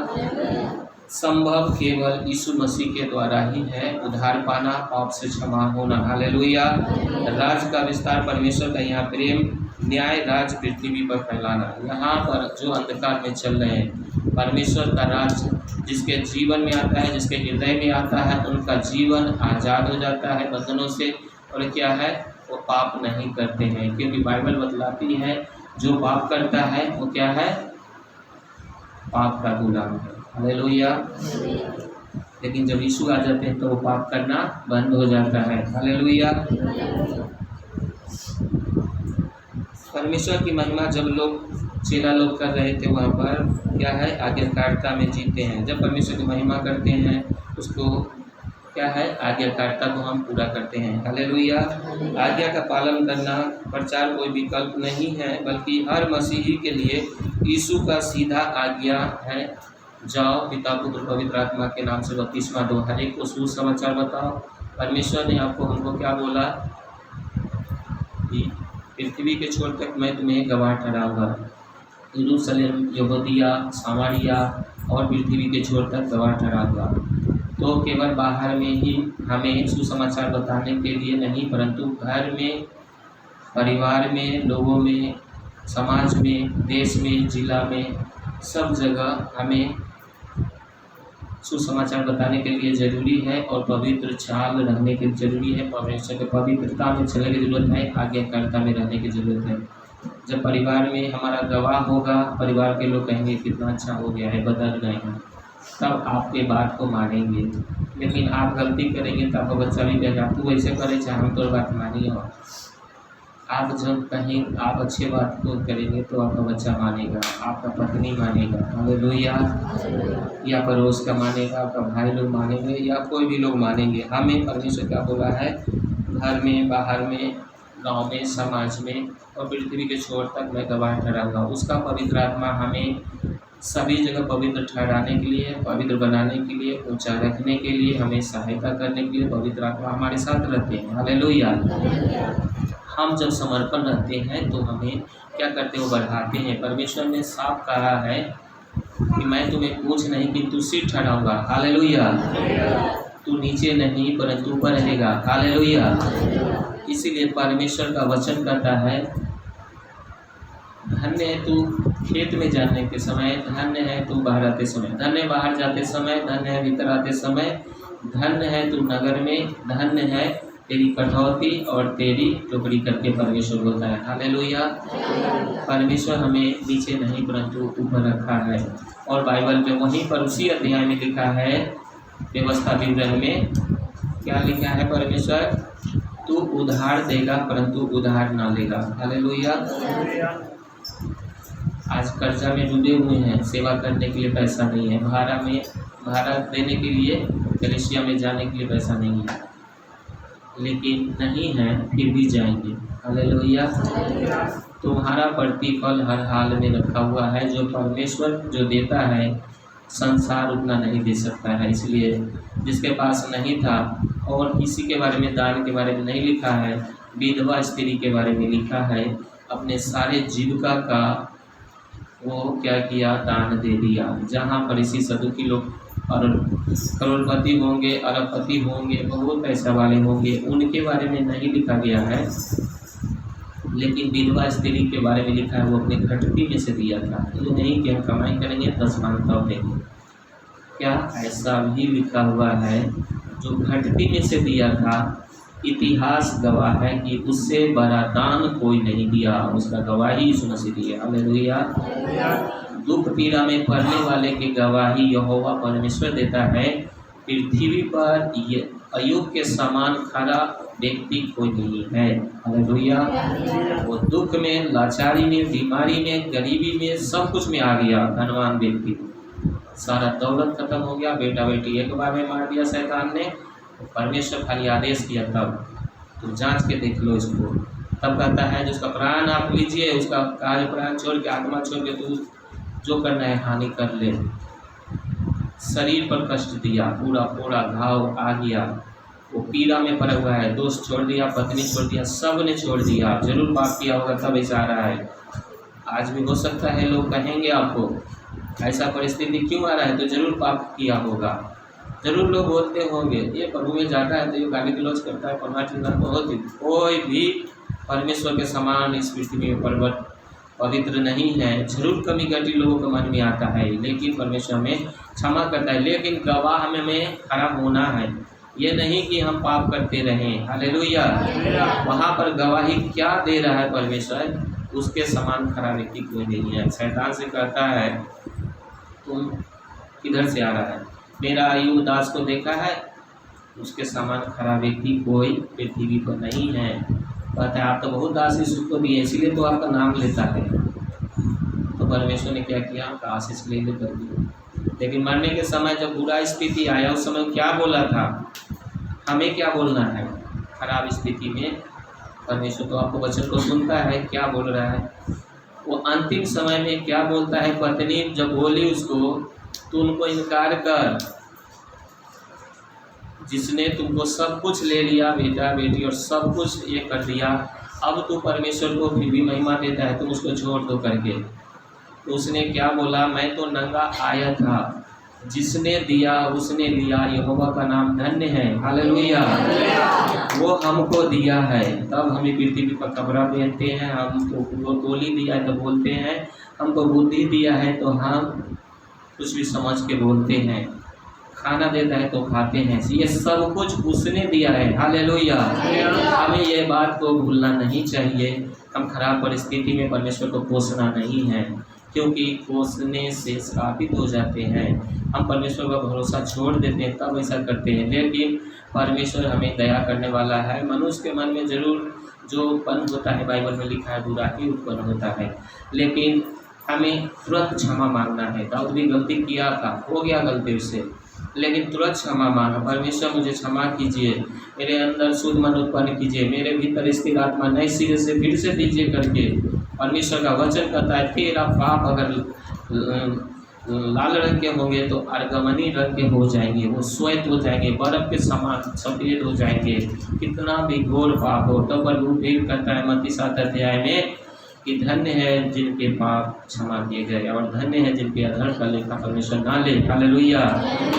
संभव केवल यीशु मसीह के द्वारा ही है उद्धार पाना, पाप से क्षमा होना। हालेलुया। राज का विस्तार, परमेश्वर का यहाँ प्रेम, न्याय, राज पृथ्वी पर फैलाना। यहाँ पर जो अंधकार में चल रहे हैं, परमेश्वर का राज जिसके जीवन में आता है, जिसके हृदय में आता है, उनका जीवन आज़ाद हो जाता है बंधनों से। और क्या है? वो पाप नहीं करते हैं, क्योंकि बाइबल बतलाती है जो पाप करता है वो क्या है? पाप का गुलाम है। हालेलुया। लेकिन जब यीशु आ जाते हैं तो वो पाप करना बंद हो जाता है। हालेलुया। परमेश्वर की महिमा जब चेला लोग कर रहे थे, वहाँ पर क्या है? आज्ञाकारिता में जीते हैं। जब परमेश्वर की महिमा करते हैं उसको क्या है? आज्ञाकारिता को हम पूरा करते हैं। हालेलुया। आज्ञा का पालन करना प्रचार कोई विकल्प नहीं है, बल्कि हर मसीही के लिए यीशु का सीधा आज्ञा है। जाओ पिता पुत्र पवित्र आत्मा के नाम से बपतिस्मा दो, हर एक को सुसमाचार बताओ। परमेश्वर ने आपको हमको क्या बोला कि पृथ्वी के छोर तक मैं तुम्हें गवाह ठहराऊंगा। यरूशलेम, यहूदिया, सामरिया और पृथ्वी के छोर तक गवाह ठहराऊंगा। तो केवल बाहर में ही हमें सुसमाचार बताने के लिए नहीं, परंतु घर में, परिवार में, लोगों में, समाज में, देश में, जिला में, सब जगह हमें सुसमाचार बताने के लिए ज़रूरी है और पवित्र चाल रहने की ज़रूरी है। परमेश्वर के पवित्रता में चलने की ज़रूरत है, आज्ञाकारिता में रहने की ज़रूरत है। जब परिवार में हमारा गवाह होगा, परिवार के लोग कहेंगे कितना अच्छा हो गया है, बदल गए हैं, तब आपके बात को मानेंगे। लेकिन आप गलती करेंगे तो आपका बच्चा भी कहेगा तू वैसे करे चाहे हम तो बात मानी हो। आप जब कहीं आप अच्छे बात को करेंगे तो आपका बच्चा मानेगा, आपका पत्नी मानेगा, हालेलुया, या पड़ोस का मानेगा, आपका भाई लोग मानेंगे, या कोई भी लोग मानेंगे। हमें परमेश्वर क्या बोला है, घर में, बाहर में, गांव में, समाज में और पृथ्वी के छोर तक मैं गवाह ठहराऊंगा। उसका पवित्र आत्मा हमें सभी जगह पवित्र ठहराने के लिए, पवित्र बनाने के लिए, ऊंचा रखने के लिए, हमें सहायता करने के लिए पवित्र आत्मा हमारे साथ रहते हैं। हालेलुया। हम जब समर्पण रहते हैं तो हमें क्या करते हो, बढ़ाते हैं। परमेश्वर ने साफ कहा है कि मैं तुम्हें पूछ नहीं किंतु सिर ठहराऊंगा। हालेलुया। तू नीचे नहीं परंतु ऊपर रहेगा। हालेलुया। इसीलिए परमेश्वर का वचन कहता है धन्य है तू खेत में जाने के समय, धन्य है तू बाहर आते समय, धन्य बाहर जाते समय, धन्य है भीतर आते समय, धन्य है तू नगर में, धन्य है तेरी कटौती और तेरी टोकरी करके परमेश्वर बोलता है। हालेलुया। परमेश्वर हमें नीचे नहीं परंतु ऊपर रखा है। और बाइबल में वहीं पर उसी अध्याय में लिखा है, व्यवस्था विवरण में क्या लिखा है, परमेश्वर तू उधार देगा परंतु उधार ना लेगा। हालेलुया। आज कर्जा में डूबे हुए हैं, सेवा करने के लिए पैसा नहीं है, भाड़ा देने के लिए कलीसिया में जाने के लिए पैसा नहीं है, लेकिन नहीं है फिर भी जाएंगे। हालेलुया। तुम्हारा प्रतिफल हर हाल में रखा हुआ है। जो परमेश्वर जो देता है संसार उतना नहीं दे सकता है। इसलिए जिसके पास नहीं था, और किसी के बारे में दान के बारे में नहीं लिखा है, विधवा स्त्री के बारे में लिखा है, अपने सारे जीविका का वो क्या किया, दान दे दिया। जहाँ पर इसी सदुकी लोग और करोड़पति होंगे, अरबपति होंगे, बहुत पैसा वाले होंगे, उनके बारे में नहीं लिखा गया है, लेकिन विधवा स्त्री के बारे में लिखा है वो अपने घटती में से दिया था। ये नहीं कि हम कमाई करेंगे 10 मानता देंगे, क्या ऐसा भी लिखा हुआ है जो घटती में से दिया था, इतिहास गवाह है कि उससे बड़ा दान कोई नहीं दिया, उसका गवाही यीशु मसीह दिया। हालेलुया। दुख पीड़ा में पड़ने वाले की गवाही यहोवा परमेश्वर देता है। पृथ्वी पर अय्यूब के समान खरा व्यक्ति कोई नहीं है। हालेलुया। वो दुख में, लाचारी में, बीमारी में, गरीबी में, सब कुछ में आ गया। धनवान व्यक्ति, सारा दौलत खत्म हो गया, बेटा बेटी एक बार में मार दिया शैतान ने, परमेश्वर खाली आदेश किया तब तो जांच के देख लो इसको। तब कहता है जिसका प्राण आप लीजिए, उसका कार्य प्राण छोड़ के, आत्मा छोड़ के, तो जो करना है हानि कर ले। शरीर पर कष्ट दिया, पूरा पूरा घाव आ गया, वो पीड़ा में पड़ा हुआ है, दोस्त छोड़ दिया, पत्नी छोड़ दिया, सब ने छोड़ दिया। जरूर पाप किया होगा तब ऐसा आ रहा है। आज भी हो सकता है लोग कहेंगे आपको ऐसा परिस्थिति क्यों आ रहा है, तो जरूर पाप किया होगा। जरूर लोग बोलते होंगे ये प्रभु में जाता है तो ये गाली गलौज करता है, परमात्मा बहुत ही, कोई भी परमेश्वर के समान इस पृथ्वी में पवित्र नहीं है। जरूर कमी घटी लोगों के मन में आता है, लेकिन परमेश्वर हमें क्षमा करता है। लेकिन गवाह हमें खड़ा होना है, ये नहीं कि हम पाप करते रहें। हालेलुया। वहाँ पर गवाही क्या दे रहा है परमेश्वर, उसके समान खरा व्यक्ति कोई नहीं है। शैतान से कहता है तुम किधर से आ रहा है, मेरा अय्यूब दास को देखा है, उसके समान खरा व्यक्ति कोई पृथ्वी पर नहीं है। कहता है आप तो बहुत आशीष उसको दिए, इसीलिए तो आपका नाम लेता है। तो परमेश्वर ने क्या किया, आपका आशीष ले कर दिया। लेकिन मरने के समय जब बुरा स्थिति आया, उस समय क्या बोला था, हमें क्या बोलना है खराब स्थिति में। परमेश्वर तो आपको वचन को सुनता है, क्या बोल रहा है वो अंतिम समय में क्या बोलता है। पत्नी जब बोली उसको, तू उनको इनकार कर, जिसने तुमको सब कुछ ले लिया, बेटा बेटी और सब कुछ ये कर दिया, अब तू परमेश्वर को फिर भी महिमा देता है, तुम उसको छोड़ दो करके। तो उसने क्या बोला, मैं तो नंगा आया था, जिसने दिया उसने लिया, यहोवा का नाम धन्य है। हालेलुया। वो हमको दिया है, तब हमें पृथ्वी पर कपड़ा पहनते हैं, हमको वो बोली दिया है तो बोलते हैं, हमको बुद्धि दिया है तो हम कुछ भी समझ के बोलते हैं। खाना देता है तो खाते हैं। ये सब कुछ उसने दिया है। हालेलुया। हमें ये बात को भूलना नहीं चाहिए। हम खराब परिस्थिति में परमेश्वर को कोसना नहीं है, क्योंकि कोसने से श्रापित हो जाते हैं। हम परमेश्वर का भरोसा छोड़ देते हैं तब ऐसा करते हैं। लेकिन परमेश्वर हमें दया करने वाला है। मनुष्य के मन में जरूर जो उत्पन्न होता है, बाइबल में लिखा है, बुरा ही उत्पन्न होता है, लेकिन हमें तुरंत क्षमा मांगना है। दाऊद भी गलती किया था, हो गया गलती उससे, लेकिन तुरंत क्षमा मांगा। परमेश्वर मुझे क्षमा कीजिए, मेरे अंदर शुद्ध मन उत्पन्न कीजिए, मेरे भीतर स्थिर आत्मा नए सिरे से फिर से दीजिए करके परमेश्वर का वचन कहता है। फिर आप पाप अगर लाल रंग के होंगे तो अर्गमनी रंग के हो जाएंगे, वो श्वेत हो जाएंगे, बर्फ के समान सफ़ेद हो जाएंगे। कितना भी घोर पाप हो, तब प्रभु फिर कहता है मत्ती 7 अध्याय में कि धन्य है जिनके पाप क्षमा किए गए और धन्य है जिनके अधर्म का लेखा परमेश्वर ना ले। हालेलुया।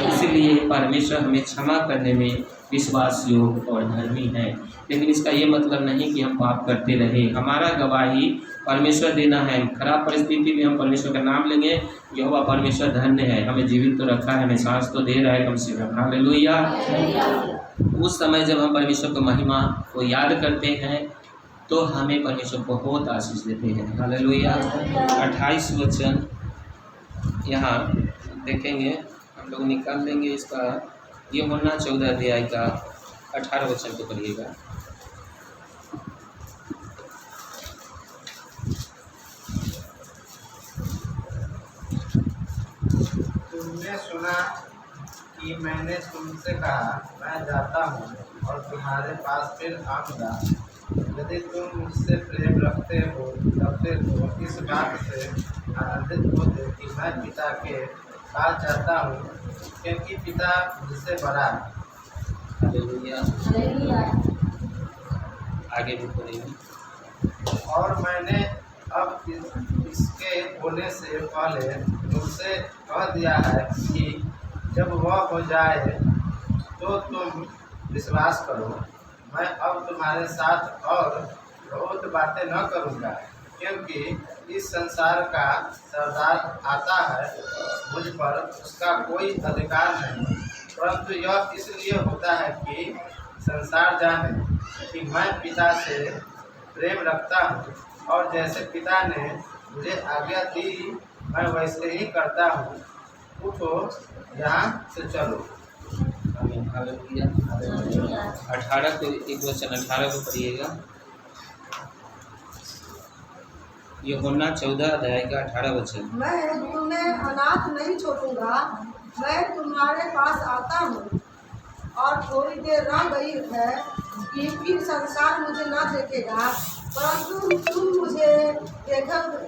इसीलिए परमेश्वर हमें क्षमा करने में विश्वास योग्य और धर्मी है। लेकिन इसका ये मतलब नहीं कि हम पाप करते रहे। हमारा गवाही परमेश्वर देना है। खराब परिस्थिति में हम परमेश्वर का नाम लेंगे, यहोवा परमेश्वर धन्य है, हमें जीवित तो रखा है, हमें सांस तो दे रहा है कम से कम। हालेलुया। उस समय जब हम परमेश्वर की महिमा को याद करते हैं तो हमें परमेश्वर बहुत आशीष देते हैं। हालेलुया। 28 वचन यहाँ देखेंगे, हम लोग निकाल लेंगे इसका। यूहन्ना 14 अध्याय का 18 वचन को पढ़िएगा। तुमने सुना कि मैंने तुमसे कहा, मैं जाता हूँ और तुम्हारे पास फिर आऊँगा। यदि तुम मुझसे प्रेम रखते हो इस बात से आनंदित होते कि मैं पिता के पास जाता हूँ, क्योंकि पिता मुझसे बड़ा है। हालेलुया। आगे भी पढ़ेंगे। और मैंने अब इसके होने से पहले तुमसे कह दिया है कि जब वह हो जाए तो तुम विश्वास करो। मैं अब तुम्हारे साथ और बहुत बातें न करूँगा, क्योंकि इस संसार का सरदार आता है, मुझ पर उसका कोई अधिकार नहीं, परंतु यह इसलिए होता है कि संसार जाने कि मैं पिता से प्रेम रखता हूँ, और जैसे पिता ने मुझे आज्ञा दी मैं वैसे ही करता हूँ। उठो, यहाँ से चलो। हालेलुया। 18 को एक वचन 18 को पढ़िएगा। यूहन्ना 14 अध्याय का 18 वचन। मैं तुम्हें अनाथ नहीं छोड़ूंगा, मैं तुम्हारे पास आता हूँ। और थोड़ी देर रह गई है कि फिर संसार मुझे न देखेगा, परंतु तुम मुझे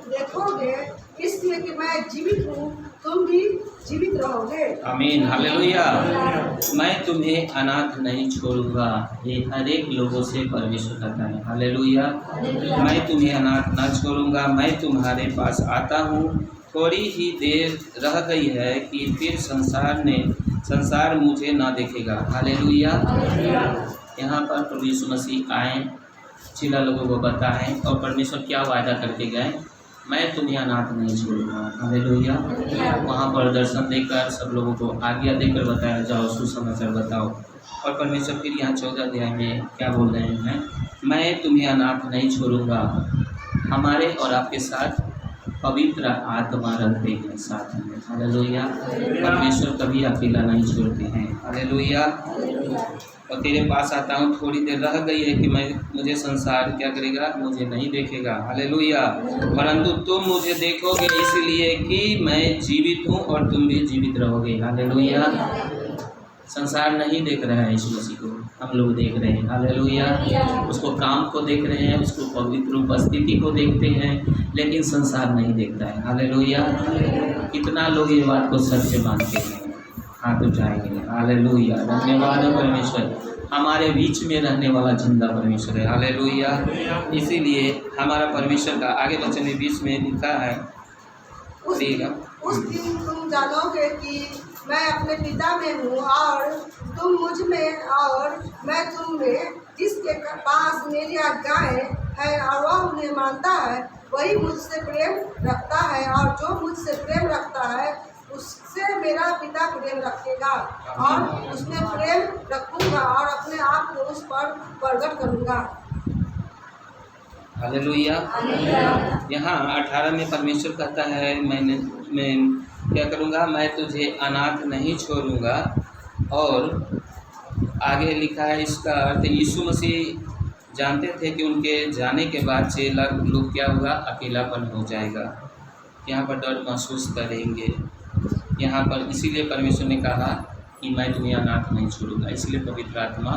देखोगे, इसलिए कि मैं जीवित हूँ, तुम भी जीवित रहोगे। आमीन। हालेलुया। मैं तुम्हें अनाथ नहीं छोड़ूंगा, ये हर एक लोगों से परमेश्वर कहता है। हालेलुया। मैं तुम्हें अनाथ न छोड़ूंगा, मैं तुम्हारे पास आता हूँ। थोड़ी ही देर रह गई है कि फिर संसार मुझे ना देखेगा। हालेलुया। यहाँ पर प्रभु यीशु मसीह आए, चेला लोगों को बताएं और परमेश्वर क्या वायदा करके गए, मैं तुम्हें अनाथ नहीं छोड़ूंगा। हालेलुया। वहाँ पर दर्शन देकर सब लोगों को आज्ञा देकर बताया, जाओ सुसमाचार बताओ। और परमेश्वर फिर यहाँ 14 अध्याय में क्या बोल रहे हैं, मैं तुम्हें अनाथ नहीं छोड़ूंगा। हमारे और आपके साथ पवित्र आत्मा रहते हैं साथ में। हालेलुया। परमेश्वर कभी अकेला नहीं छोड़ते हैं। हालेलुया। और तेरे पास आता हूँ, थोड़ी देर रह गई है कि मुझे संसार क्या करेगा, मुझे नहीं देखेगा। हालेलुया। परंतु तुम मुझे देखोगे, इसलिए कि मैं जीवित हूँ और तुम भी जीवित रहोगे। हालेलुया। संसार नहीं देख रहा है यीशु मसीह को, हम लोग देख रहे हैं। हालेलुया। उसको काम को देख रहे हैं, उसको पवित्र उपस्थिति को देखते हैं, लेकिन संसार नहीं देखता है। हालेलुया। कितना लोग ये बात को सच मानते हैं, हाथ उठाएंगे। हालेलुया। धन्यवाद है परमेश्वर, हमारे बीच में रहने वाला जिंदा परमेश्वर है। हालेलुया। इसीलिए हमारा परमेश्वर का आगे वचन में 20 में लिखा है, उस दिन तुम जानोगे कि मैं अपने पिता में हूँ और तुम मुझ में और मैं तुम में। जिसके पास मेरी आज्ञाएं है और वह उन्हें मानता है, वही मुझसे प्रेम रखता है, और जो मुझसे प्रेम रखता है उससे मेरा पिता प्रेम रखेगा और उसमें प्रेम रखूंगा और अपने आप को उस पर प्रकट करूंगा। हालेलुया। यहाँ 18 में परमेश्वर कहता है मैं क्या करूँगा, मैं तुझे अनाथ नहीं छोड़ूंगा। और आगे लिखा है इसका अर्थ, यीशु मसीह जानते थे कि उनके जाने के बाद चेला लोग क्या होगा, अकेलापन हो जाएगा, यहाँ पर डर महसूस करेंगे। यहाँ पर इसीलिए परमेश्वर ने कहा कि मैं तुम्हें अनाथ नहीं छोड़ूंगा, इसलिए पवित्र आत्मा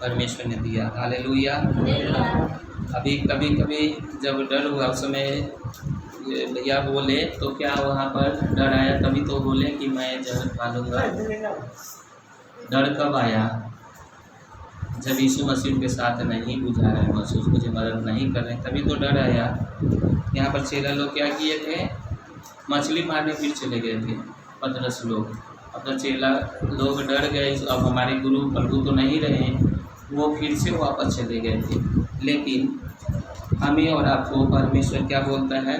परमेश्वर ने दिया। हालेलुया। अभी कभी कभी जब डर हुआ उस समय भैया बोले तो क्या वहाँ पर डर आया, तभी तो बोले कि मैं जहर खा लूँगा। डर कब आया, जब यीशु मसीह उनके साथ नहीं बुझा रहे महसूस, मुझे मदद नहीं कर रहे, तभी तो डर आया। यहाँ पर चेला लोग क्या किए थे, मछली मारने फिर चले गए थे। 15 लोग, अपना चेला लोग डर गए, अब हमारे गुरु प्रभु तो नहीं रहे, वो फिर से वापस चले गए थे। लेकिन हमें और आपको परमेश्वर क्या बोलता है,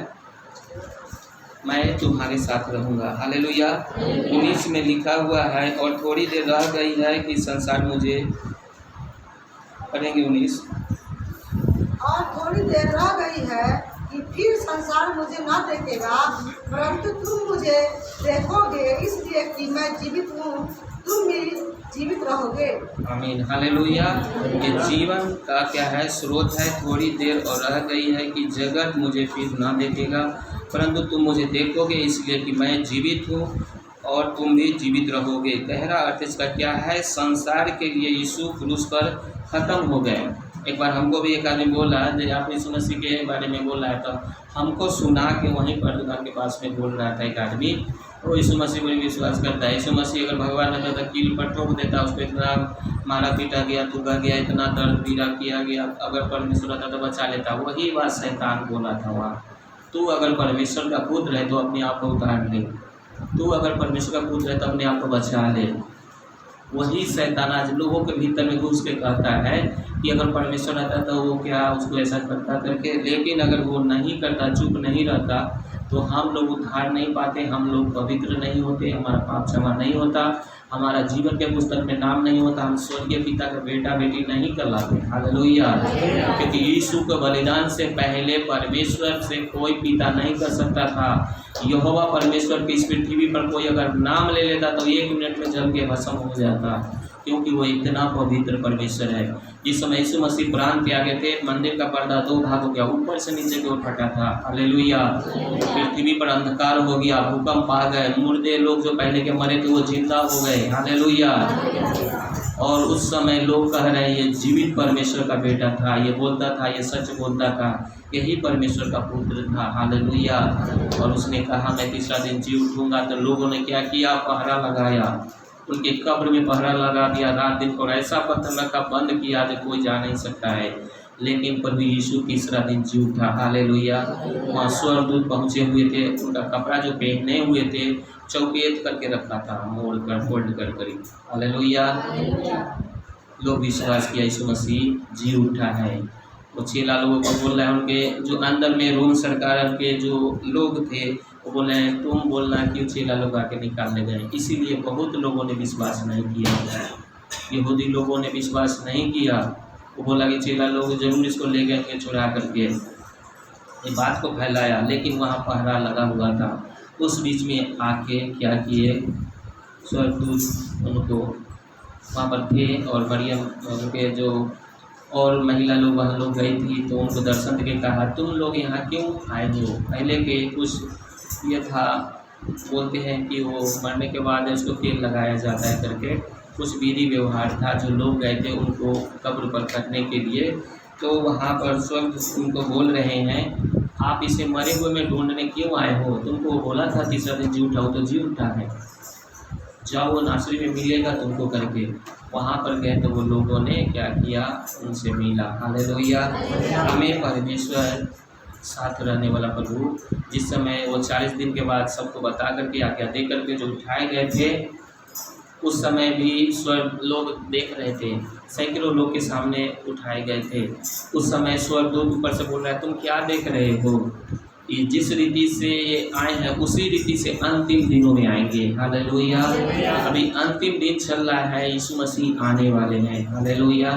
मैं तुम्हारे साथ रहूँगा। हालेलुया। 19 में लिखा हुआ है, और थोड़ी देर रह गई है कि संसार मुझे, पढ़ेंगे 19, और थोड़ी देर रह गई है कि फिर संसार मुझे न देखेगा, परंतु तुम मुझे देखोगे, इसलिए कि मैं जीवित हूँ, तुम भी जीवित रहोगे। आमीन। हालेलुया। ये जीवन का क्या है, स्रोत है। थोड़ी देर और रह गई है कि जगत मुझे फिर न देखेगा, परंतु तुम मुझे देखोगे, इसलिए कि मैं जीवित हूँ और तुम भी जीवित रहोगे। गहरा अर्थ इसका क्या है, संसार के लिए यीशु क्रूस पर ख़त्म हो गए। एक बार हमको भी एक आदमी बोला, जब आप यीशु मसीह के बारे में बोल रहा है, तो हमको सुना के वहीं पर दुकान के पास में बोल रहा था एक आदमी, वो यीशु मसीह पर विश्वास करता है। यीशु मसीह अगर भगवान होता तो कील पर ठोक देता, उसको इतना मारा पीटा गया, थूका गया, इतना दर्द पीड़ा किया गया, अगर परमेश्वर होता तो बचा लेता। वही बात शैतान बोला था वहाँ, तू अगर परमेश्वर का पुत्र है तो अपने आप को उतार ले, तू अगर परमेश्वर का पुत्र है तो अपने आप को बचा ले। वही शैतान आज लोगों के भीतर में घुस के कहता है कि अगर परमेश्वर रहता तो वो क्या उसको ऐसा करता करके, लेकिन अगर वो नहीं करता, चुप नहीं रहता, तो हम लोग उद्धार नहीं पाते, हम लोग पवित्र नहीं होते, हमारा पाप क्षमा नहीं होता, हमारा जीवन के पुस्तक में नाम नहीं होता, हम स्वर्गीय पिता का बेटा बेटी नहीं कहलाते। हालेलुया। क्योंकि यीशु के बलिदान से पहले परमेश्वर से कोई पिता नहीं कर सकता था। यहोवा परमेश्वर की इस पृथ्वी पर कोई अगर नाम ले लेता तो 1 मिनट में जल के भस्म हो जाता, क्योंकि वो इतना पवित्र परमेश्वर है। जिस समय यीशु मसीह प्राण त्यागे थे, मंदिर का पर्दा 2 भाग हो गया, ऊपर से नीचे की ओर फटा था। हालेलुया। पृथ्वी पर अंधकार हो गया, भूकंप आ गए, मुर्दे लोग जो पहले के मरे थे वो जिंदा हो गए। हालेलुया। और उस समय लोग कह रहे हैं ये जीवित परमेश्वर का बेटा था, ये बोलता था, ये सच बोलता था, यही परमेश्वर का पुत्र था। हालेलुया। और उसने कहा मैं तीसरा दिन जी उठूंगा। तो लोगों ने क्या किया, पहरा लगाया, उनके कब्र में पहरा लगा दिया रात दिन, और ऐसा पत्थर रखा, बंद किया जो कोई जा नहीं सकता है। लेकिन प्रभु यीशु तीसरा दिन जी उठा। हालेलुया। वहाँ स्वर्गदूत पहुँचे हुए थे, उनका कपड़ा जो पहने हुए थे चौकेत करके रखा था, मोड़ कर फोल्ड कर करीब। हालेलुया। लोग विश्वास किया यीशु मसीह जी उठा है। वो चेला लोगों को बोल रहे हैं, उनके जो अंदर में रोम सरकार के जो लोग थे वो बोल रहे हैं तुम बोलना क्यों चेला लोग आके निकालने गए। इसीलिए बहुत लोगों ने विश्वास नहीं किया, यहूदी लोगों ने विश्वास नहीं किया। वो बोला कि चेला लोग जरूर इसको ले गए थे चुरा करके, ये बात को फैलाया, लेकिन वहाँ पहरा लगा हुआ था। उस बीच में आके क्या किए, स्वर्गदूत उनको वहाँ पर थे, और मरियम उनके जो और महिला लोग वहाँ लोग गई थी, तो उनको दर्शन के कहा तुम लोग यहाँ क्यों आए हो। पहले के कुछ ये था, बोलते हैं कि वो मरने के बाद उसको तेल लगाया जाता है करके कुछ विधि व्यवहार था, जो लोग गए थे उनको कब्र पर करने के लिए। तो वहाँ पर स्वर्ग उनको बोल रहे हैं आप इसे मरे हुए में ढूंढने क्यों आए हो, तुमको बोला था तीसरा दिन जी उठाओ, तो जी उठा है, जाओ वो नासरी में मिलेगा तुमको करके। वहाँ पर गए तो वो लोगों ने क्या किया, उनसे मिला। हालेलुया। हमें परमेश्वर साथ रहने वाला प्रभु, जिस समय वो 40 दिन के बाद सबको बता करके आज्ञा दे करके जो उठाए गए थे, उस समय भी स्वर्ग लोग देख रहे थे, सैकड़ों लोग के सामने उठाए गए थे। उस समय स्वर्गदूत ऊपर से बोल रहा है तुम क्या देख रहे हो। ये जिस रीति से ये आए हैं उसी रीति से अंतिम दिनों में आएंगे। हालेलुया। अभी अंतिम दिन चल रहा है, यीशु मसीह आने वाले हैं। हालेलुया।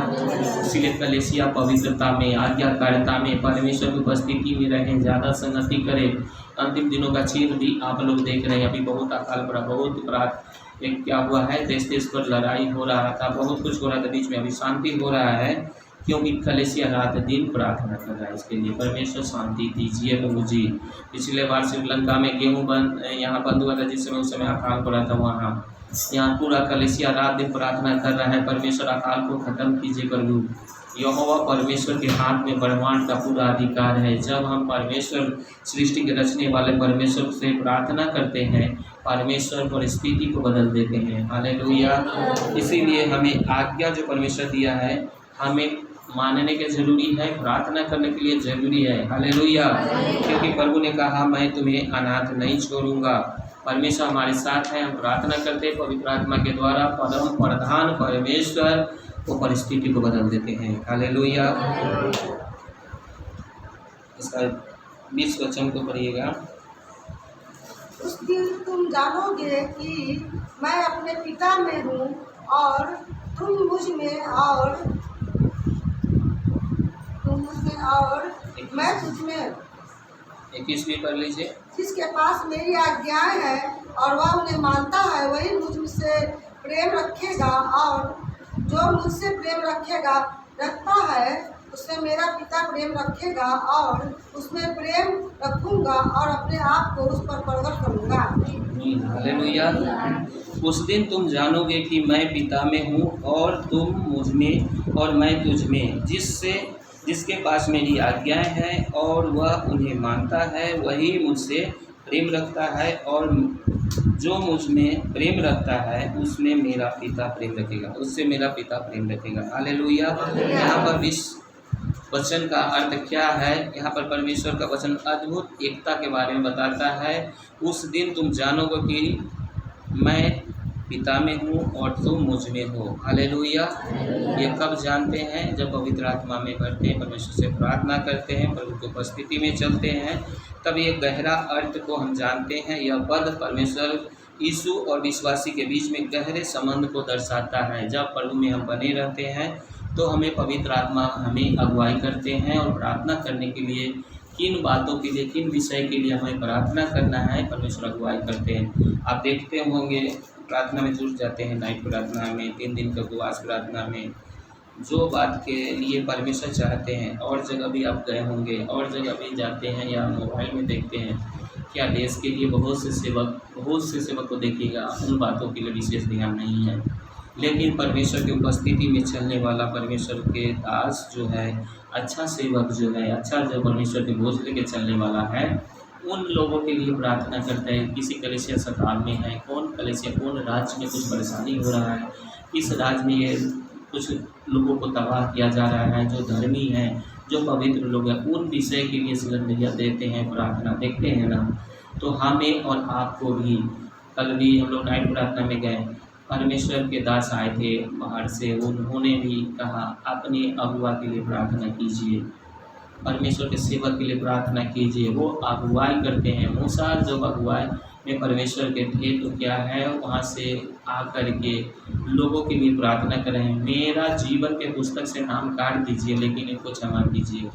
इसलिए कलीसिया पवित्रता में, आज्ञाकारिता में, परमेश्वर की उपस्थिति में रहें, ज़्यादा संगति करें। अंतिम दिनों का चिन्ह भी आप लोग देख रहे हैं। अभी बहुत अकाल पड़ा, बहुत अपराध एक क्या हुआ है, देश देश पर लड़ाई हो रहा था, बहुत कुछ हो रहा था बीच में। अभी शांति हो रहा है क्योंकि कलीसिया रात दिन प्रार्थना कर रहा है। इसके लिए परमेश्वर शांति दीजिए प्रभु जी। पिछले बार श्रीलंका में गेहूँ यहाँ बंद हुआ था, जिस समय उस समय अकाल पड़ा था, वहाँ यहाँ पूरा कलीसिया रात दिन प्रार्थना कर रहा है। परमेश्वर अकाल को खत्म कीजिए प्रभु। यहोवा परमेश्वर के हाथ में ब्रह्मांड का पूरा अधिकार है। जब हम परमेश्वर सृष्टि के रचने वाले परमेश्वर से प्रार्थना करते हैं, परमेश्वर परिस्थिति को बदल देते हैं। हालेलुया। इसीलिए हमें आज्ञा जो परमेश्वर दिया है हमें मानने के जरूरी है, प्रार्थना करने के लिए जरूरी है। हालेलुया। क्योंकि प्रभु ने कहा मैं तुम्हें अनाथ नहीं छोड़ूंगा। परमेश्वर हमारे साथ है, हम प्रार्थना करते हैं, पवित्र आत्मा के द्वारा परम प्रधान परमेश्वर वो परिस्थिति को बदल देते हैं। हालेलुया। इसका 20 वचन को पढ़िएगा। उस दिन तुम जानोगे कि मैं अपने पिता में हूँ और तुम मुझ में और मैं तुझ में। 21वीं पढ़ लीजिए। जिसके पास मेरी आज्ञाएं हैं और वह उन्हें मानता है, वही मुझसे प्रेम रखेगा, और जो मुझसे प्रेम रखता है उसमें मेरा पिता प्रेम रखेगा, और उसमें प्रेम रखूंगा और अपने आप को उस पर प्रकट करूंगा। हालेलुया। उस दिन तुम जानोगे कि मैं पिता में हूँ और तुम मुझ में और मैं तुझ में। जिसके पास मेरी आज्ञाएं हैं और वह उन्हें मानता है, वही मुझसे प्रेम रखता है, और जो मुझ में प्रेम रखता है उसमें मेरा पिता प्रेम रखेगा, उससे मेरा पिता प्रेम रखेगा। हालेलुया। यहाँ पर इस वचन का अर्थ क्या है? यहाँ पर परमेश्वर का वचन अद्भुत एकता के बारे में बताता है। उस दिन तुम जानोगे कि मैं पिता में हूँ और तुम मुझ में हो। हालेलुया। ये कब जानते हैं? जब पवित्र आत्मा में बढ़ते हैं, परमेश्वर से प्रार्थना करते हैं, प्रभु की उपस्थिति में चलते हैं, तब ये गहरा अर्थ को हम जानते हैं। यह पद परमेश्वर यीशु और विश्वासी के बीच में गहरे संबंध को दर्शाता है। जब प्रभु में हम बने रहते हैं तो हमें पवित्र आत्मा हमें अगुवाई करते हैं, और प्रार्थना करने के लिए किन बातों के लिए, किन विषय के लिए हमें प्रार्थना करना है, परमेश्वर अगुवाई करते हैं। आप देखते होंगे प्रार्थना में जुट जाते हैं, नाइट प्रार्थना में, 3 दिन का उपवास प्रार्थना में, जो बात के लिए परमेश्वर चाहते हैं। और जगह भी आप गए होंगे, और जगह भी जाते हैं या मोबाइल में देखते हैं, क्या देश के लिए बहुत से सेवक को देखिएगा, उन बातों के लिए विशेष ध्यान नहीं है। लेकिन परमेश्वर की उपस्थिति में चलने वाला परमेश्वर के दास जो है, अच्छा सेवक जो है, अच्छा जो परमेश्वर के बोझ लेके चलने वाला है, उन लोगों के लिए प्रार्थना करता है। किसी कलीसिया सताव में है, कौन राज्य में कुछ परेशानी हो रहा है, इस राज्य में ये कुछ लोगों को तबाह किया जा रहा है, जो धर्मी हैं, जो पवित्र लोग हैं, उन विषय के लिए सिलेंडरिया देते हैं, प्रार्थना देखते हैं ना। तो हमें और आपको भी, कल भी हम लोग नाइट प्रार्थना में गए, परमेश्वर के दास आए थे बाहर से, उन्होंने भी कहा अपने अगुवा के लिए प्रार्थना कीजिए, परमेश्वर के सेवक के लिए प्रार्थना कीजिए। वो अगुवाई करते हैं। मूसा जब अगुवाई में परमेश्वर के थे तो क्या है, वहाँ से आकर के लोगों के लिए प्रार्थना करें, मेरा जीवन के पुस्तक से नाम काट दीजिए, लेकिन इनको क्षमा कीजिए।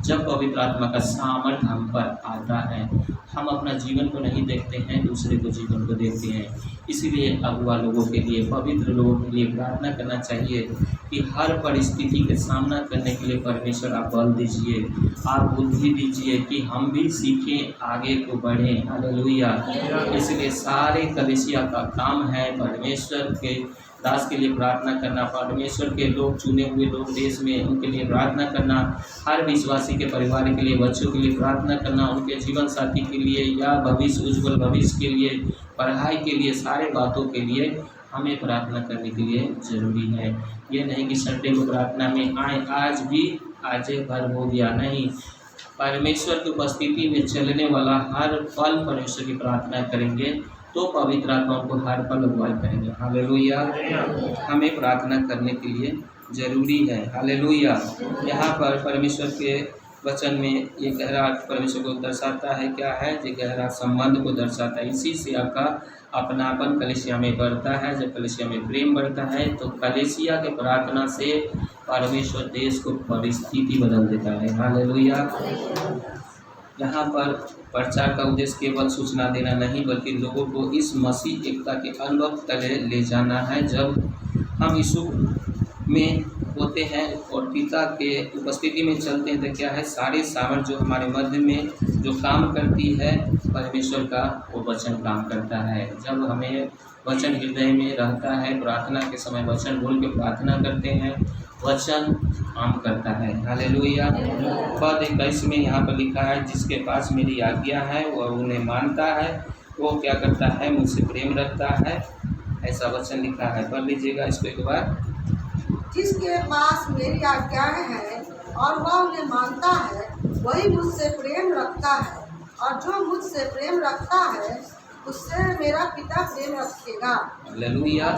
जब पवित्र आत्मा का सामर्थ्य हम पर आता है, हम अपना जीवन को नहीं देखते हैं, दूसरे को जीवन को देखते हैं। इसीलिए अगुआ लोगों के लिए, पवित्र लोगों के लिए प्रार्थना करना चाहिए कि हर परिस्थिति के सामना करने के लिए परमेश्वर आप बल दीजिए, आप बुद्धि दीजिए कि हम भी सीखें, आगे को बढ़ें। हालेलुया। इसलिए सारे कलीसिया का काम है परमेश्वर के दास के लिए प्रार्थना करना, परमेश्वर के लोग, चुने हुए लोग देश में, उनके लिए प्रार्थना करना, हर विश्वासी के परिवार के लिए, बच्चों के लिए प्रार्थना करना, उनके जीवन साथी के लिए या भविष्य, उज्जवल भविष्य के लिए, पढ़ाई के लिए, सारे बातों के लिए हमें प्रार्थना करने के लिए ज़रूरी है। ये नहीं कि संडे को प्रार्थना में आए, आज भी आज भर हो गया, नहीं। परमेश्वर की उपस्थिति में चलने वाला हर पल परमेश्वर की प्रार्थना करेंगे तो पवित्र आत्मा को हर पल अगुवाई करेंगे। हालेलुया। हमें प्रार्थना करने के लिए ज़रूरी है। हालेलुया। यहाँ पर परमेश्वर के वचन में ये गहरा अर्थ परमेश्वर को दर्शाता है। क्या है? ये गहरा संबंध को दर्शाता है। इसी से आपका अपनापन कलीसिया में बढ़ता है। जब कलीसिया में प्रेम बढ़ता है तो कलीसिया के प्रार्थना से परमेश्वर देश को परिस्थिति बदल देता है। हालेलुया। यहाँ पर प्रचार का उद्देश्य केवल सूचना देना नहीं, बल्कि लोगों को इस मसीह एकता के अनुभव तक ले जाना है। जब हम यीशु में होते हैं और पिता के उपस्थिति में चलते हैं तो क्या है? सारे सामर्थ जो हमारे मध्य में जो काम करती है परमेश्वर का, वो वचन काम करता है। जब हमें वचन हृदय में रहता है, प्रार्थना के समय वचन बोल के प्रार्थना करते हैं, वचन काम करता है। हालेलुया। पद 21 में यहाँ पर लिखा है, जिसके पास मेरी आज्ञा है वह उन्हें मानता है, वो क्या करता है? मुझसे प्रेम रखता है। ऐसा वचन लिखा है। पढ़ लीजिएगा इसको एक बार। जिसके पास मेरी आज्ञाएं हैं और वह उन्हें मानता है, वही मुझसे प्रेम रखता है, और जो मुझसे प्रेम रखता है उससे मेरा पिता प्रेम रखेगा। हालेलुया।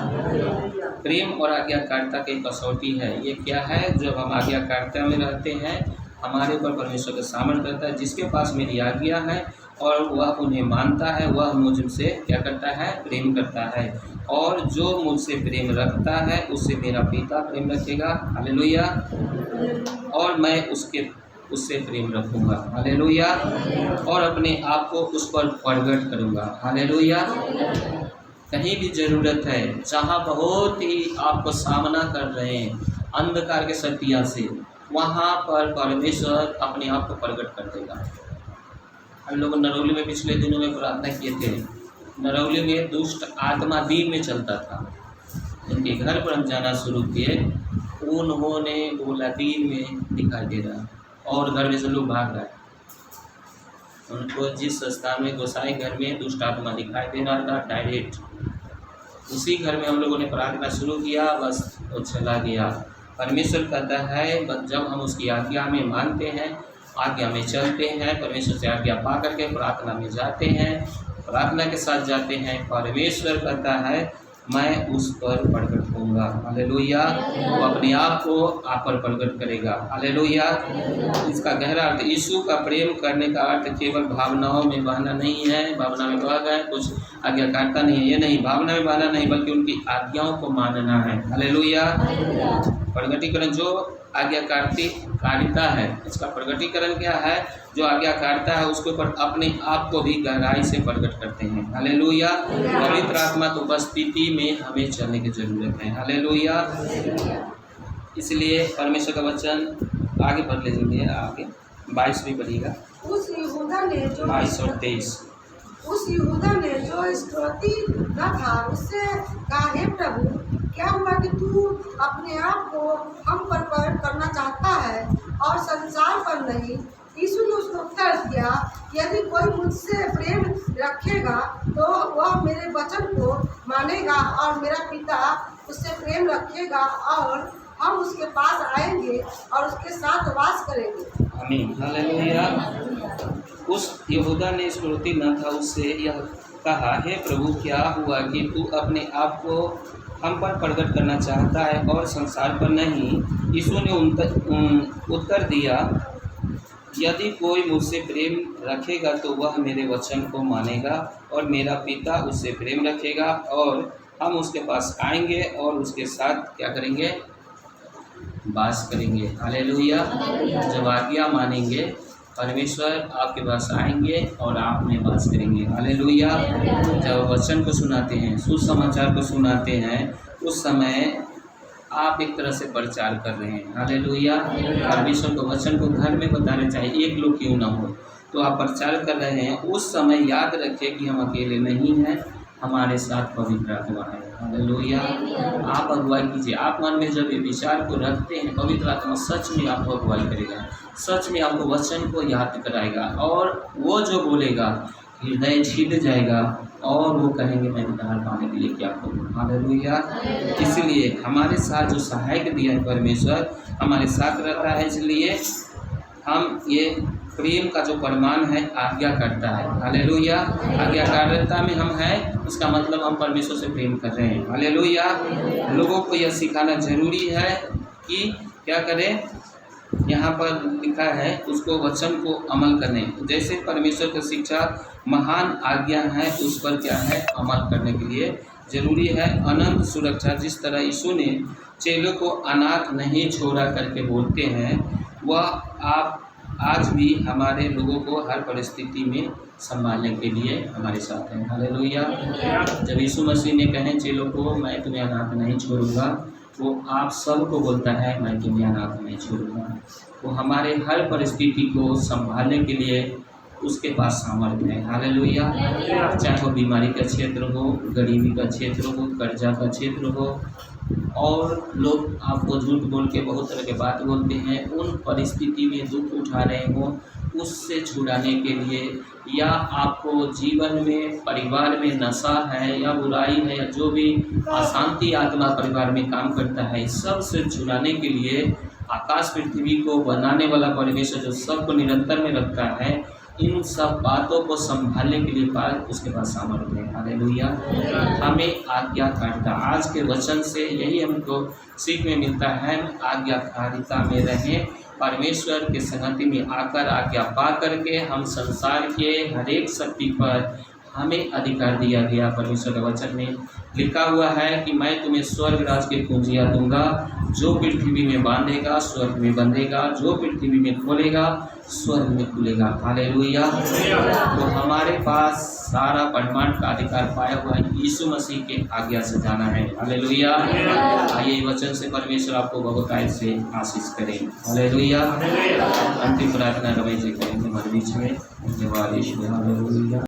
प्रेम और आज्ञाकारिता की कसौटी है। ये क्या है? जब हम आज्ञाकारिता में रहते हैं, हमारे ऊपर परमेश्वर का सामर्थ्य रहता है। जिसके पास मेरी आज्ञा है और वह उन्हें मानता है, वह मुझसे क्या करता है? प्रेम करता है, और जो मुझसे प्रेम रखता है उससे मेरा पिता प्रेम रखेगा। हालेलुया। और मैं उससे प्रेम रखूँगा। हालेलुया। और अपने आप को उस पर प्रगट करूँगा। हालेलुया। कहीं भी ज़रूरत है, जहाँ बहुत ही आपको सामना कर रहे हैं अंधकार के शक्तियों से, वहाँ पर परमेश्वर अपने आप को प्रकट कर देगा। हम लोग नरौली में पिछले दिनों में प्रार्थना किए थे। नरौली में दुष्ट आत्मा दिन में चलता था। उनके घर पर हम जाना शुरू किए, उन्होंने बोला दिन में दिखाई दे रहा, और घर में से लोग भाग रहे। उनको जिस स्थान में गोसाई घर में दुष्ट आत्मा दिखाई दे रहा था, डायरेक्ट उसी घर में हम लोगों ने प्रार्थना शुरू किया, बस वो चला गया। परमेश्वर कहता है जब हम उसकी आज्ञा में मानते हैं, आज्ञा में चलते हैं, परमेश्वर से आज्ञा पा करके प्रार्थना में जाते हैं, प्रार्थना के साथ जाते हैं, परमेश्वर कहता है मैं उस पर प्रकट होऊंगा। हालेलुया। वो अपने आप को आप पर प्रकट करेगा। हालेलुया। इसका गहरा अर्थ, यीशु का प्रेम करने का अर्थ केवल भावनाओं में बहना नहीं है। भावना में बह गए कुछ आज्ञाकारिता नहीं है, ये नहीं, भावना में बहना नहीं, बल्कि उनकी आज्ञाओं को मानना है। हालेलुया। प्रगटीकरण जो आज्ञाकारिता है, इसका प्रगटीकरण क्या है? जो आज्ञाकारिता है उसके ऊपर अपने आप को भी गहराई से प्रकट करते हैं। हालेलुया। पवित्र आत्मा की उपस्थिति में हमें चलने की जरूरत है। हालेलुया। इसलिए परमेश्वर का वचन आगे पढ़ लीजिए, आगे 22 भी पढ़िएगा। उस यहूदा ने जो 22 और 23। उस यहूदा ने जो इस्करियोती न था उससे कहा, हे प्रभु, क्या हुआ कि तू अपने आप को हम पर प्रकट करना चाहता है और संसार पर नहीं? यीशु ने उसको उत्तर दिया, यदि कोई मुझसे प्रेम रखेगा तो वह मेरे वचन को मानेगा, और मेरा पिता उससे प्रेम रखेगा, और हम उसके पास आएंगे और उसके साथ वास करेंगे। आमीन। हालेलुया। उस यहूदा ने इस्करियोती न था उससे यह कहा, हे प्रभु, क्या हुआ कि तू अपने आप को हम पर प्रकट करना चाहता है और संसार पर नहीं? यीशु ने उत्तर दिया, यदि कोई मुझसे प्रेम रखेगा तो वह मेरे वचन को मानेगा, और मेरा पिता उससे प्रेम रखेगा, और हम उसके पास आएंगे और उसके साथ क्या करेंगे? वास करेंगे। हालेलुया। जब आज्ञा मानेंगे, परमेश्वर आपके पास आएंगे और आप में वास करेंगे। हालेलुया। जब वचन को सुनाते हैं, सुसमाचार को सुनाते हैं, उस समय आप एक तरह से प्रचार कर रहे हैं। हालेलुया। परमेश्वर को वचन को घर में बताना चाहिए, एक लोग क्यों ना हो, तो आप प्रचार कर रहे हैं। उस समय याद रखें कि हम अकेले नहीं हैं, हमारे साथ पवित्र आत्मा है। हालेलुया। आप अगुवाई कीजिए। आप मन में जब ये विचार को रखते हैं, पवित्र आत्मा सच में आपको अगुवाई करेगा, सच में आपको वचन को याद कराएगा, और वो जो बोलेगा हृदय छिद जाएगा, और वो कहेंगे मैं उद्धार पाने के लिए क्या करूँ। हालेलुया। इसलिए हमारे साथ जो सहायक दिया है परमेश्वर, हमारे साथ रहता है। इसलिए हम ये प्रेम का जो प्रमाण है आज्ञा करता है। हालेलुया। आज्ञाकारिता में हम हैं, इसका मतलब हम परमेश्वर से प्रेम कर रहे हैं। हालेलुया। लोगों को यह सिखाना जरूरी है कि क्या करें? यहाँ पर लिखा है उसको वचन को अमल करने, जैसे परमेश्वर की शिक्षा महान आज्ञा है उस पर क्या है अमल करने के लिए जरूरी है अनंत सुरक्षा। जिस तरह यीशु ने चेलों को अनाथ नहीं छोड़ा करके बोलते हैं, वह आप आज भी हमारे लोगों को हर परिस्थिति में संभालने के लिए हमारे साथ हैं। हालेलुया। जब यीशु मसीह ने कहे चेलों को मैं तुम्हें अनाथ नहीं छोड़ूंगा, वो आप सबको बोलता है मैं तुम्हें अनाथ नहीं छोड़ूंगा। वो हमारे हर परिस्थिति को संभालने के लिए उसके पास सामर्थ्य है। हालेलुया। चाहे वो बीमारी का क्षेत्र हो, गरीबी का क्षेत्र हो, कर्जा का क्षेत्र हो, और लोग आपको झूठ बोल के बहुत तरह के बात बोलते हैं, उन परिस्थिति में दुख उठा रहे हो उससे छुड़ाने के लिए, या आपको जीवन में परिवार में नशा है या बुराई है या जो भी अशांति आत्मा परिवार में काम करता है, सब से छुड़ाने के लिए आकाश पृथ्वी को बनाने वाला परमेश्वर जो सबको निरंतर में रखता है, इन सब बातों को संभालने के लिए उसके पास सामर्थ्य है। हालेलुया। हमें आज्ञाकारिता, आज के वचन से यही हमको सीख में मिलता है, आज्ञाकारिता में रहें, परमेश्वर के संगति में आकर आज्ञा पा करके हम संसार के हर एक शक्ति पर हमें अधिकार दिया गया। परमेश्वर के वचन में लिखा हुआ है कि मैं तुम्हें स्वर्ग राज की कुंजियाँ दूंगा, जो पृथ्वी में बांधेगा स्वर्ग में बंधेगा, जो पृथ्वी में खोलेगा स्वर्ग में खुलेगा। हालेलुया। तो हमारे पास सारा ब्रह्मांड का अधिकार पाया हुआ यीशु मसीह के आज्ञा से जाना है। हालेलुया। आइए वचन से परमेश्वर आपको बहुत आय से आशीष करें। हालेलुया। अंतिम प्रार्थना रमेश जी करेंगे हमारे बीच में। धन्यवाद यीशु। हालेलुया।